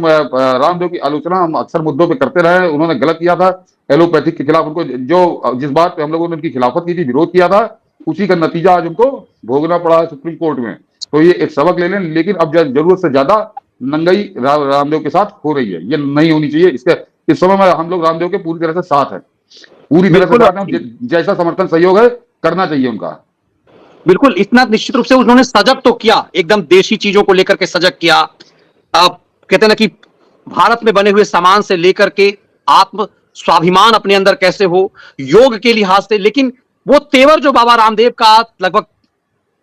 रामदेव की आलोचना हम अक्सर मुद्दों पे करते रहे, उन्होंने गलत किया था एलोपैथिक के खिलाफ, उनको जो जिस बात पे हम लोगों ने उनकी खिलाफत की थी, विरोध किया था, उसी का नतीजा आज उनको भोगना पड़ा है सुप्रीम कोर्ट में। तो ये एक सबक ले लें। लेकिन अब जरूरत से ज्यादा नंगाई रामदेव के साथ हो रही है, ये नहीं होनी चाहिए। इसके इस समय में हम लोग रामदेव के पूरी तरह से साथ है, पूरी तरह से साथ हैं। जैसा समर्थन सहयोग है करना चाहिए उनका। बिल्कुल, इतना निश्चित रूप से उन्होंने सजग तो किया, एकदम देशी चीजों को लेकर के सजग किया। आप कहते हैं ना कि भारत में बने हुए सामान से लेकर के आत्म स्वाभिमान अपने अंदर कैसे हो, योग के लिहाज से। लेकिन वो तेवर जो बाबा रामदेव का लगभग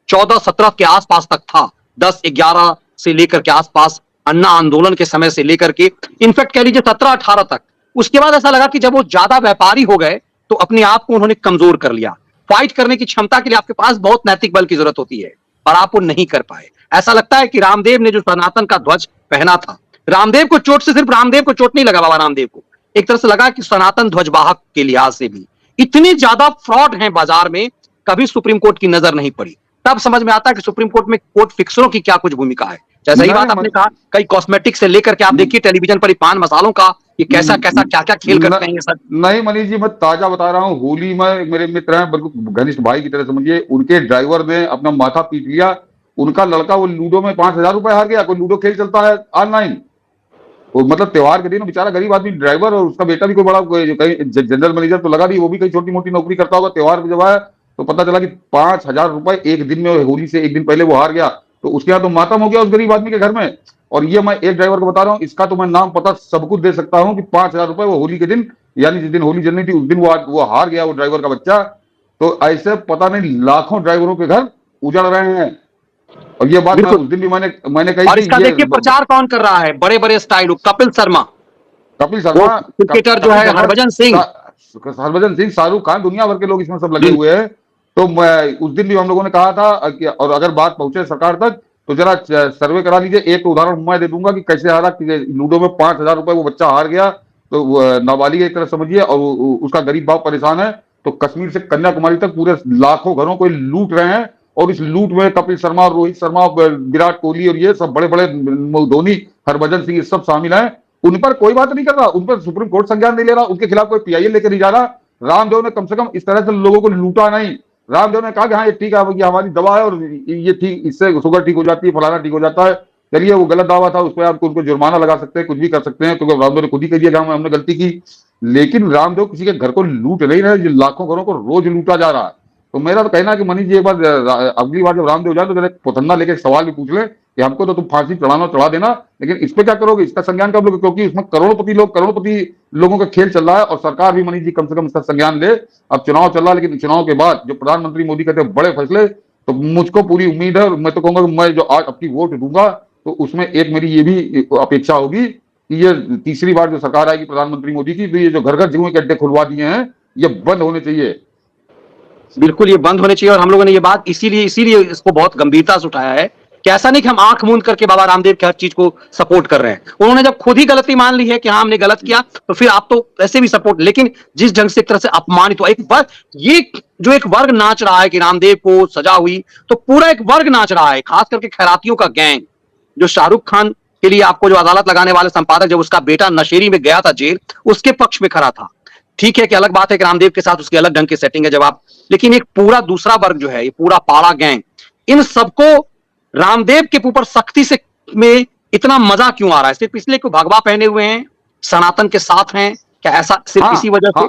14-17 के आसपास तक था, 10-11 से लेकर के आसपास, अन्ना आंदोलन के समय से लेकर के, इनफैक्ट कह लीजिए 17-18 तक। उसके बाद ऐसा लगा कि जब वो ज्यादा व्यापारी हो गए तो अपने आप को उन्होंने कमजोर कर लिया। फाइट करने की क्षमता के लिए आपके पास बहुत नैतिक बल की जरूरत होती है, और आप वो नहीं कर पाए। ऐसा लगता है कि रामदेव ने जो सनातन का ध्वज पहना था, रामदेव को चोट से सिर्फ रामदेव को चोट नहीं लगा, बाबा रामदेव को एक तरह से लगा कि सनातन ध्वजवाहक के लिहाज से भी इतने ज्यादा फ्रॉड हैं बाजार में, कभी सुप्रीम कोर्ट की नजर नहीं पड़ी। तब समझ में आता है कि सुप्रीम कोर्ट में कोर्ट फिक्सरों की क्या कुछ भूमिका है। जैसा ही बात आपने कहा, कई कॉस्मेटिक से लेकर के आप देखिए टेलीविजन पर पान मसालों का ये कैसा कैसा क्या क्या खेल करते हैं ये सब। नहीं मनीष जी, मैं ताजा बता रहा हूँ, होली में मेरे मित्र हैं, बिल्कुल घनिष्ठ भाई की तरह समझिए, उनके ड्राइवर ने अपना माथा पीट लिया। उनका लड़का वो लूडो में 5,000 रुपए हार गया। कोई लूडो खेल चलता है ऑनलाइन, वो मतलब त्योहार के दिन बेचारा गरीब आदमी ड्राइवर, और उसका बेटा भी कोई बड़ा कहीं जनरल मैनेजर तो लगा दी, वो भी कहीं छोटी मोटी नौकरी करता होगा। त्योहार जब आया तो पता चला कि 5,000 रुपए एक दिन में, होली से एक दिन पहले वो हार गया। तो उसके यहाँ तो मातम हो गया उस गरीब आदमी के घर में। और ये मैं एक ड्राइवर को बता रहा हूँ, इसका तो मैं नाम पता सब कुछ दे सकता हूँ कि 5,000 रुपए वो होली के दिन, यानी जिस दिन होली जलनी थी उस दिन वो हार गया, वो ड्राइवर का बच्चा। तो ऐसे पता नहीं लाखों ड्राइवरों के घर उजड़ रहे हैं। और ये बात उस दिन भी मैंने कही। और इसका देखिए प्रचार कौन कर रहा है, बड़े बड़े स्टाइल, कपिल शर्मा क्रिकेटर जो है, हरभजन सिंह, शाहरुख खान, दुनिया भर के लोग इसमें सब लगे हुए हैं। तो उस दिन भी हम लोगों ने कहा था और अगर बात पहुंचे सरकार तक तो जरा सर्वे करा लीजिए। एक उदाहरण मैं दे दूंगा कि कैसे हारा, कि लूडो में 5,000 रुपए वो बच्चा हार गया। तो नाबालिग एक तरह समझिए, और उसका गरीब बाप परेशान है। तो कश्मीर से कन्याकुमारी तक पूरे लाखों घरों को लूट रहे हैं, और इस लूट में कपिल शर्मा, रोहित शर्मा, विराट कोहली और ये सब बड़े बड़े, धोनी, हरभजन सिंह, ये सब शामिल हैं। उन पर कोई बात नहीं कर रहा, उन पर सुप्रीम कोर्ट संज्ञान नहीं ले रहा, उनके खिलाफ कोई पीआईएल लेकर नहीं जा रहा। रामदेव ने कम से कम इस तरह से लोगों को लूटा नहीं। रामदेव ने कहा कि हाँ ये ठीक है, ये हमारी दवा है, और ये ठीक, इससे शुगर ठीक हो जाती है, फलाना ठीक हो जाता है। चलिए वो गलत दावा था, उस पर आप उनको जुर्माना लगा सकते हैं, कुछ भी कर सकते हैं, क्योंकि रामदेव ने खुद ही कह दिया कि हमने गलती की। लेकिन रामदेव किसी के घर को लूट नहीं रहे, जो लाखों घरों को रोज लूटा जा रहा है। तो मेरा तो कहना है कि मनीष जी एक बार, अगली बार जब रामदेव जाए तो जरा पुतन्ना लेके सवाल भी पूछ ले कि हमको तो तुम फांसी चढ़ा देना, लेकिन इस पे क्या करोगे, इसका संज्ञान कब लोगे, क्योंकि इसमें करोड़पति लोगों का खेल चल रहा है। और सरकार भी मनीष जी कम से कम इसका संज्ञान ले। अब चुनाव चल रहा है, लेकिन चुनाव के बाद जो प्रधानमंत्री मोदी कहते हैं बड़े फैसले, तो मुझको पूरी उम्मीद है, और मैं तो कहूंगा कि मैं जो आज अपनी वोट दूंगा तो उसमें एक मेरी ये भी अपेक्षा होगी कि ये तीसरी बार जो सरकार आएगी प्रधानमंत्री मोदी की, तो ये जो घर घर जुए के अड्डे खुलवा दिए हैं ये बंद होने चाहिए। बिल्कुल ये बंद होने चाहिए। और हम लोगों ने ये बात इसीलिए इसको बहुत गंभीरता से उठाया है कि ऐसा नहीं कि हम आंख मूंद करके बाबा रामदेव की हर चीज को सपोर्ट कर रहे हैं। उन्होंने जब खुद ही गलती मान ली है कि हाँ हमने गलत किया, तो फिर आप तो ऐसे भी सपोर्ट। लेकिन जिस ढंग से एक तरह से अपमानित हुआ, एक वर्ग, ये जो एक वर्ग नाच रहा है कि रामदेव को सजा हुई, तो पूरा एक वर्ग नाच रहा है, खास करके खैरातियों का गैंग, जो शाहरुख खान के लिए आपको जो अदालत लगाने वाले संपादक, जब उसका बेटा नशेरी में गया था जेल, उसके पक्ष में खड़ा था। ठीक है कि अलग बात है कि रामदेव के साथ उसकी अलग ढंग की सेटिंग है जवाब, लेकिन एक पूरा दूसरा वर्ग जो है, ये पूरा पाड़ा गैंग, इन सबको रामदेव के ऊपर सख्ती से में इतना मजा क्यों आ रहा है? सिर्फ इसलिए कि भगवा पहने हुए हैं, सनातन के साथ हैं, क्या ऐसा सिर्फ हाँ इसी वजह से?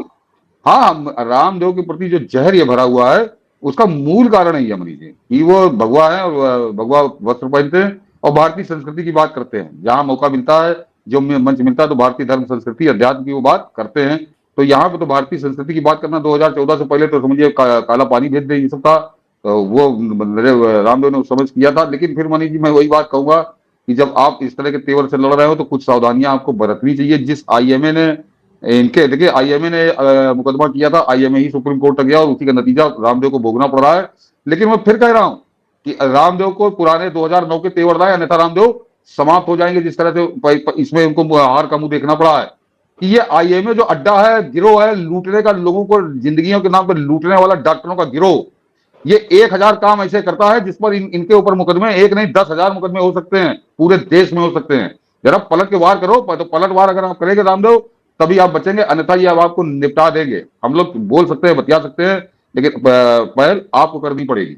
हाँ हाँ, रामदेव के प्रति जो जहर ये भरा हुआ है, उसका मूल कारण है ये अमरीश जी कि वो भगवा है और भगवा वस्त्र पहनते हैं और भारतीय संस्कृति की बात करते हैं। जहां मौका मिलता है, जो मंच मिलता है, तो भारतीय धर्म संस्कृति अध्यात्म की वो बात करते हैं। तो यहाँ पे तो भारतीय संस्कृति की बात करना 2014 से पहले तो समझिए काला पानी भेज दे, ये सब था। तो वो रामदेव ने उस समय किया था। लेकिन फिर मनीष जी, मैं वही बात कहूंगा कि जब आप इस तरह के तेवर से लड़ रहे हो तो कुछ सावधानियां आपको बरतनी चाहिए। जिस आईएमए ने इनके, देखिए आईएमए ने मुकदमा किया था, आईएमए ही सुप्रीम कोर्ट तक गया और उसी का नतीजा रामदेव को भोगना पड़ रहा है। लेकिन मैं फिर कह रहा हूं कि रामदेव को पुराने 2009 के तेवर लाए, अन्यथा रामदेव समाप्त हो जाएंगे। जिस तरह से इसमें उनको हार का मुंह देखना पड़ा है कि ये आईएमए जो अड्डा है, गिरोह है, लूटने का, लोगों को जिंदगियों के नाम पर लूटने वाला डॉक्टरों का गिरोह, ये 1000 काम ऐसे करता है जिस पर इनके ऊपर मुकदमे एक नहीं 10,000 मुकदमे हो सकते हैं, पूरे देश में हो सकते हैं। जरा पलट के वार करो, तो पलट वार अगर आप करेंगे रामदेव, तभी आप बचेंगे, अन्यथा ये अब आपको निपटा देंगे। हम लोग बोल सकते हैं, बतिया सकते हैं, लेकिन पहल आपको करनी पड़ेगी।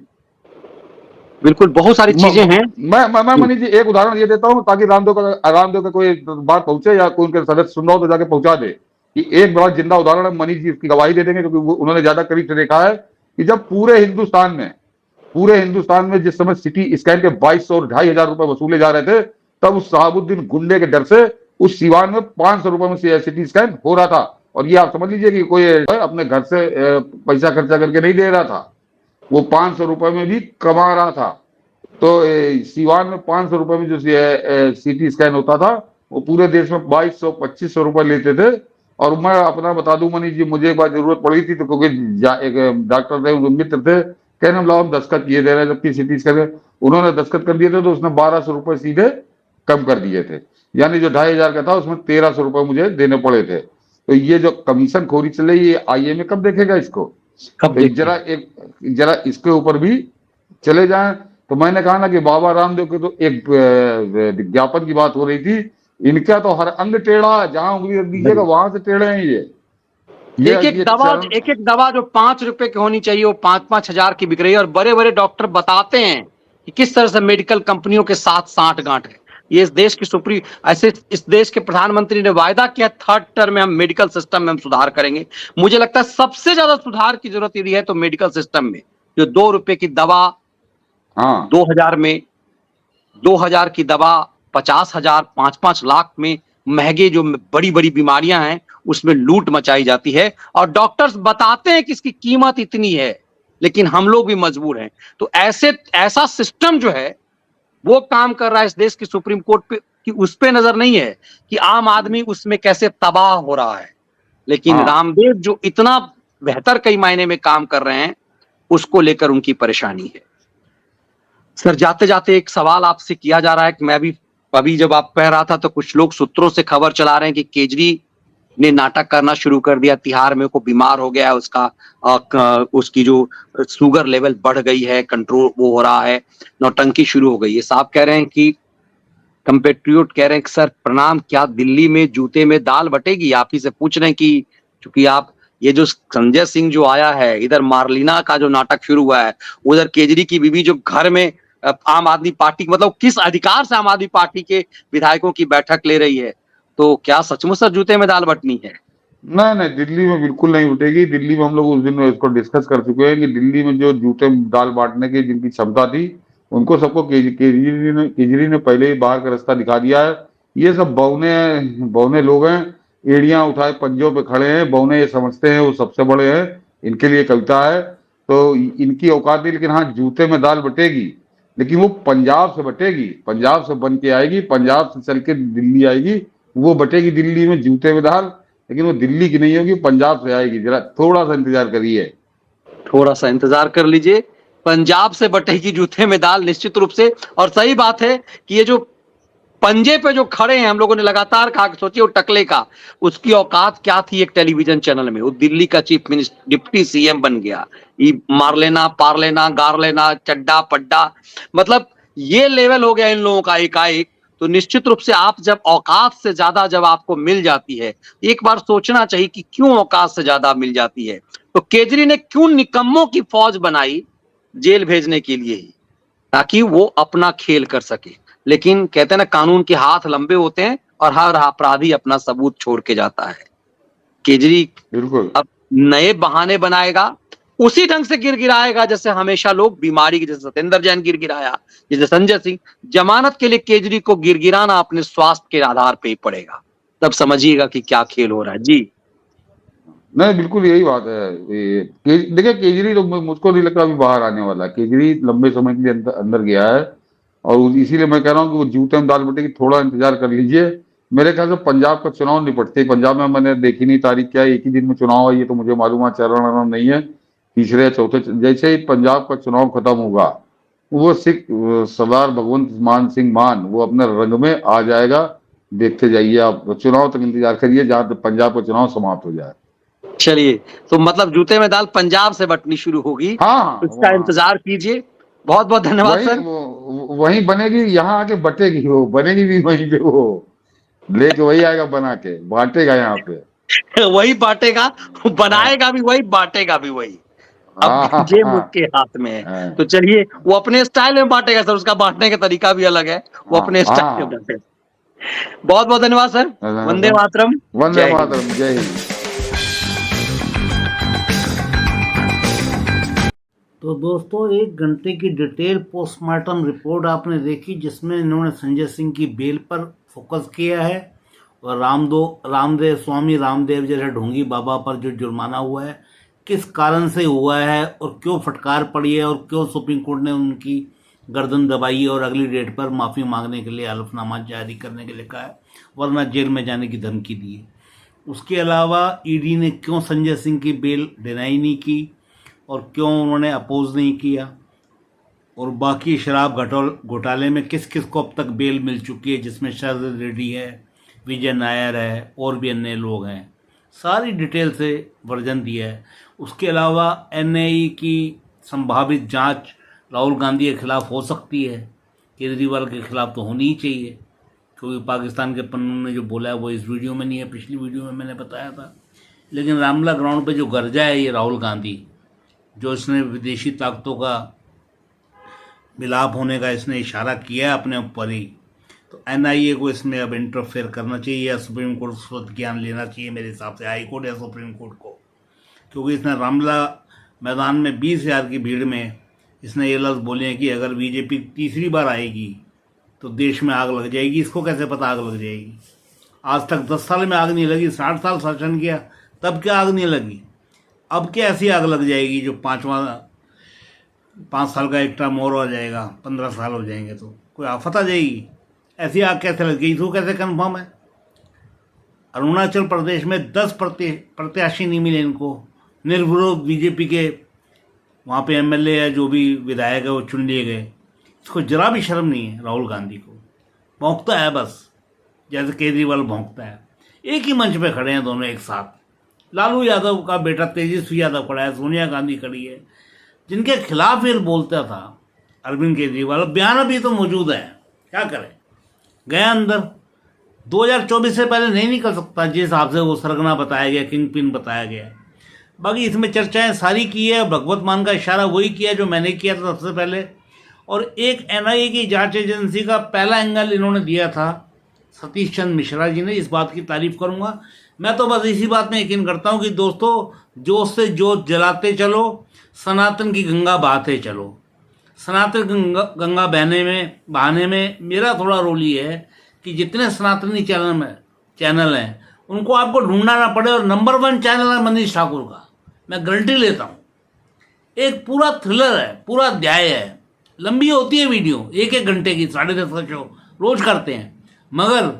बिल्कुल, बहुत सारी चीजें हैं। मैं मनीष जी एक उदाहरण ये देता हूं ताकि रामदेव का कोई बात पहुंचे या कोई उनके सदस्य सुन रहा हो तो जाके पहुंचा दे कि एक बड़ा जिंदा उदाहरण है। मनीष जी इसकी गवाही दे देंगे क्योंकि उन्होंने ज्यादा करीब से देखा है कि जब पूरे हिंदुस्तान में जिस समय सिटी स्कैन के 2200 और 2500 रुपए वसूले जा रहे थे, तब उस साहबुद्दीन गुंडे के डर से उस सीवान में 500 रुपए में सिटी स्कैन हो रहा था। और ये आप समझ लीजिए कि कोई अपने घर से पैसा खर्चा करके नहीं दे रहा था, वो 500 रुपए में भी कमा रहा था। तो सीवान में 500 रुपए में जो सिटी स्कैन होता था, वो पूरे देश में 2200-2500 रुपए लेते थे। और मैं अपना बता दूं मनीष जी, मुझे एक बार जरूरत पड़ी थी तो क्योंकि एक डॉक्टर थे, मित्र थे, कहने हम लाओ हम दस्तखत किए दे रहे हैं, जबकि सिटी स्कैन उन्होंने दस्तखत कर दिए थे तो उसने 1200 रुपए सीधे कम कर दिए थे। यानी जो 2500 का था उसमें 1300 रुपए मुझे देने पड़े थे। तो ये जो कमीशन खोरी चले, ये आईएमए कब देखेगा इसको? तो जरा इसके ऊपर भी चले जाएं। तो मैंने कहा ना कि बाबा रामदेव के तो एक विज्ञापन की बात हो रही थी, इनका तो हर अंग टेढ़ा है, जहां उंगली रख दीजिएगा वहां से टेढ़े हैं ये। एक एक दवा जो 5 रुपए की होनी चाहिए वो 5-5 हजार की बिक रही है। और बड़े बड़े डॉक्टर बताते हैं कि किस तरह से मेडिकल कंपनियों के साथ सांठ-गांठ है। ये इस देश की इस देश के प्रधानमंत्री ने वायदा किया 3rd टर्म में हम मेडिकल सिस्टम में हम सुधार करेंगे। मुझे लगता है सबसे ज्यादा सुधार की जरूरत यदि है तो मेडिकल सिस्टम में, जो 2 रुपए की दवा 2000 में, 2000 की दवा 50,000, 5-5 लाख में महंगे जो बड़ी बड़ी बीमारियां हैं उसमें लूट मचाई जाती है। और डॉक्टर्स बताते हैं कि इसकी कीमत इतनी है, लेकिन हम लोग भी मजबूर हैं। तो ऐसा सिस्टम जो है वो काम कर रहा है इस देश की सुप्रीम कोर्ट पे, कि उस पे नजर नहीं है कि आम आदमी उसमें कैसे तबाह हो रहा है। लेकिन रामदेव जो इतना बेहतर कई मायने में काम कर रहे हैं, उसको लेकर उनकी परेशानी है। सर, जाते जाते एक सवाल आपसे किया जा रहा है कि मैं भी अभी जब आप कह रहा था तो कुछ लोग सूत्रों से खबर चला रहे हैं कि केजरी ने नाटक करना शुरू कर दिया, तिहाड़ में को बीमार हो गया, उसकी जो शुगर लेवल बढ़ गई है, कंट्रोल वो हो रहा है, नौटंकी शुरू हो गई है। साहब कह रहे हैं कि कंपेट्रियोट कह रहे हैं कि सर प्रणाम, क्या दिल्ली में जूते में दाल बटेगी? आप ही से पूछ रहे हैं कि चूंकि आप ये जो संजय सिंह जो आया है, इधर मार्लिना का जो नाटक शुरू हुआ है, उधर केजरी की बीवी जो घर में आम आदमी पार्टी, मतलब किस अधिकार से आम आदमी पार्टी के विधायकों की बैठक ले रही है, तो क्या सचमुच सर जूते में दाल बटनी है? नहीं, दिल्ली में बिल्कुल नहीं उठेगी। दिल्ली में हम लोग उस दिन इसको डिस्कस कर चुके हैं कि दिल्ली में जो जूते में दाल बांटने की जिनकी क्षमता थी, उनको सबको केजरी ने पहले ही बाहर का रास्ता दिखा दिया है। ये सब बौने लोग हैं, एड़ियां उठाए पंजों पे खड़े हैं, बौने ये समझते हैं वो सबसे बड़े हैं, इनके लिए कविता है, तो इनकी औकात नहीं। लेकिन हाँ, जूते में दाल बटेगी, लेकिन वो पंजाब से बटेगी, पंजाब से बन के आएगी, पंजाब से चल के दिल्ली आएगी, वो बटेगी दिल्ली में जूते में दाल, लेकिन वो दिल्ली की नहीं होगी, पंजाब से आएगी। जरा थोड़ा सा इंतजार करिए, थोड़ा सा इंतजार कर लीजिए, पंजाब से बटेगी जूते में दाल निश्चित रूप से। और सही बात है कि ये जो पंजे पे जो खड़े हैं, हम लोगों ने लगातार कहा कि सोचिए वो टकले का, उसकी औकात क्या थी एक टेलीविजन चैनल में, वो दिल्ली का चीफ मिनिस्टर, डिप्टी सीएम बन गया, ये मार लेना, पार लेना, गार लेना, चड्डा पड्डा, मतलब ये लेवल हो गया इन लोगों का एकाएक। तो निश्चित रूप से आप जब औकात से ज्यादा जब आपको मिल जाती है, एक बार सोचना चाहिए कि क्यों औकात से ज्यादा मिल जाती है। तो केजरी ने क्यों निकम्मों की फौज बनाई जेल भेजने के लिए ही, ताकि वो अपना खेल कर सके। लेकिन कहते हैं ना, कानून के हाथ लंबे होते हैं और हर अपराधी अपना सबूत छोड़ के जाता है। केजरी बिल्कुल। अब नए बहाने बनाएगा, उसी ढंग से गिराएगा जैसे हमेशा लोग बीमारी के, जैसे सत्येंद्र जैन गिराया, जैसे संजय सिंह। जमानत के लिए केजरी को गिराना अपने स्वास्थ्य के आधार पे ही पड़ेगा, तब समझिएगा कि क्या खेल हो रहा है जी। नहीं, बिल्कुल यही बात है। देखिए, केजरी तो मुझको नहीं लगता अभी बाहर आने वाला। केजरी लंबे समय के लिए अंदर गया है, और इसीलिए मैं कह रहा हूँ कि वो जूते में दाल बटेगी, थोड़ा इंतजार कर लीजिए। मेरे ख्याल से पंजाब का चुनाव निपटते, पंजाब में मैंने देखी नहीं तारीख क्या है, एक ही दिन में चुनाव है, ये तो मुझे मालूम है, चरण नहीं है, तीसरे या चौथे, जैसे ही पंजाब का चुनाव खत्म होगा, वो सिख सरदार भगवंत मान सिंह मान वो अपने रंग में आ जाएगा। देखते जाइए आप, चुनाव तक इंतजार करिए जहां तक पंजाब का चुनाव समाप्त हो जाए। चलिए, तो मतलब जूते में दाल पंजाब से बटनी शुरू होगी, हाँ, तो इसका इंतजार कीजिए। बहुत बहुत धन्यवाद वही सर। वही बनेगी, यहाँ आके बटेगी, वो बनेगी भी वहीं पे, वो लेके वही आएगा, बना के बांटेगा यहाँ पे। वही बांटेगा, बनाएगा भी वही, बांटेगा भी वही। अब हाँ, जेब हाँ, उसके हाथ में है। हाँ, तो चलिए, वो अपने स्टाइल में बांटेगा सर, उसका बांटने का तरीका भी अलग है, वो हाँ, अपने स्टाइल में हाँ, बांटेगा। बहुत बहुत धन्यवाद सर। वंदे मातरम। वंदे जय हिंद। मातरम, जय हिंद। तो दोस्तों, 1 घंटे की डिटेल पोस्टमार्टम रिपोर्ट आपने देखी, जिसमें इन्होंने संजय सिंह की बेल पर फोकस किया है, और रामदेव स्वामी रामदेव जैसे ढोंगी बाबा पर जो जुर्माना हुआ है, किस कारण से हुआ है और क्यों फटकार पड़ी है, और क्यों सुप्रीम कोर्ट ने उनकी गर्दन दबाई है और अगली डेट पर माफ़ी मांगने के लिए हलफनामा जारी करने के लिए कहा है, वरना जेल में जाने की धमकी दी है। उसके अलावा ईडी ने क्यों संजय सिंह की बेल डिनाई नहीं की और क्यों उन्होंने अपोज नहीं किया, और बाकी शराब घोटाले में किस किस को अब तक बेल मिल चुकी है, जिसमें शरद रेड्डी है, विजय नायर है, और भी अन्य लोग हैं। सारी डिटेल से वर्जन दिया है। उसके अलावा एनआईए की संभावित जांच राहुल गांधी के खिलाफ हो सकती है, केजरीवाल के खिलाफ तो होनी ही चाहिए, क्योंकि पाकिस्तान के पन्नू ने जो बोला है वो इस वीडियो में नहीं है, पिछली वीडियो में मैंने बताया था। लेकिन रामला ग्राउंड पे जो गरजा है ये राहुल गांधी, जो इसने विदेशी ताकतों का मिलाप होने का इसने इशारा किया है अपने ऊपर ही, तो एनआईए को इसमें अब इंटरफेयर करना चाहिए, या सुप्रीम कोर्ट स्वतः ज्ञान लेना चाहिए मेरे हिसाब से, हाई कोर्ट या सुप्रीम कोर्ट को। क्योंकि इसने रामला मैदान में 20,000 की भीड़ में इसने ये लफ्ज़ बोले हैं कि अगर बीजेपी तीसरी बार आएगी तो देश में आग लग जाएगी। इसको कैसे पता आग लग जाएगी? आज तक 10 साल में आग नहीं लगी, 60 साल शासन किया, तब क्या आग नहीं लगी? अब क्या ऐसी आग लग जाएगी जो 5 साल का एक टर्म और हो जाएगा, 15 साल हो जाएंगे तो कोई आफत आ जाएगी? ऐसी आग कैसे लग गई? तो कैसे कंफर्म है? अरुणाचल प्रदेश में 10 प्रत्याशी नहीं मिले इनको, निर्विरोध बीजेपी के वहाँ पे एमएलए या जो भी विधायक है वो चुन लिए गए। इसको जरा भी शर्म नहीं है राहुल गांधी को। भौंकता है बस, जैसे केजरीवाल भौंकता है। एक ही मंच पे खड़े हैं दोनों एक साथ। लालू यादव का बेटा तेजस्वी यादव खड़ा है, सोनिया गांधी खड़ी है, जिनके खिलाफ ये बोलता था अरविंद केजरीवाल। बयान अभी तो मौजूद है, क्या करें? गया अंदर। 2024 से पहले नहीं निकल सकता, जिस हिसाब से वो सरगना बताया गया, किंग पिन बताया गया। बाकी इसमें चर्चाएं सारी की है, भगवत मान का इशारा वही किया जो मैंने किया था सबसे पहले। और एक एनआईए की जांच एजेंसी का पहला एंगल इन्होंने दिया था सतीश चंद्र मिश्रा जी ने। इस बात की तारीफ करूंगा मैं, तो बस इसी बात में यकीन करता हूं कि दोस्तों, जोत से जोत जलाते चलो, सनातन की गंगा बहाते चलो। सनातन गंगा बहाने में मेरा थोड़ा रोल ये है कि जितने सनातनी चैनल हैं उनको आपको ढूंढना ना पड़े, और नंबर 1 चैनल है मनीष ठाकुर का, मैं गारंटी लेता हूँ। एक पूरा थ्रिलर है, पूरा अध्याय है, लंबी होती है वीडियो, 1-1 घंटे की, 10.5 का शो रोज करते हैं, मगर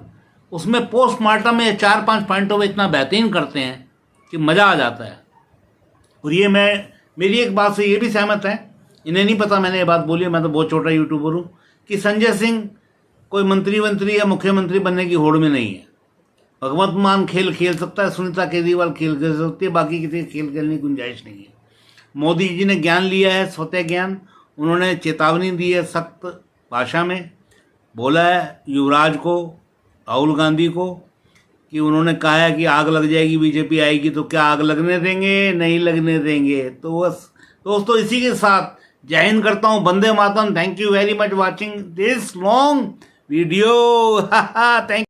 उसमें पोस्टमार्टम में 4-5 पॉइंटों में इतना बेहतरीन करते हैं कि मज़ा आ जाता है। और ये मेरी एक बात से ये भी सहमत है, इन्हें नहीं पता मैंने ये बात बोली है, मैं तो बहुत छोटा यूट्यूबर हूँ, कि संजय सिंह कोई मंत्री या मुख्यमंत्री बनने की होड़ में नहीं है। भगवत मान खेल खेल सकता है, सुनीता केजरीवाल खेल खेल सकती है, बाकी किसी खेल खेलने की गुंजाइश नहीं है। मोदी जी ने ज्ञान लिया है, स्वतः ज्ञान, उन्होंने चेतावनी दी है सख्त भाषा में, बोला है युवराज को, राहुल गांधी को, कि उन्होंने कहा है कि आग लग जाएगी, बीजेपी आएगी, तो क्या आग लगने देंगे? नहीं लगने देंगे। तो बस दोस्तों, इसी के साथ जय हिंद करता हूँ, वंदे मातरम। Thank you very much watching this long video. Thank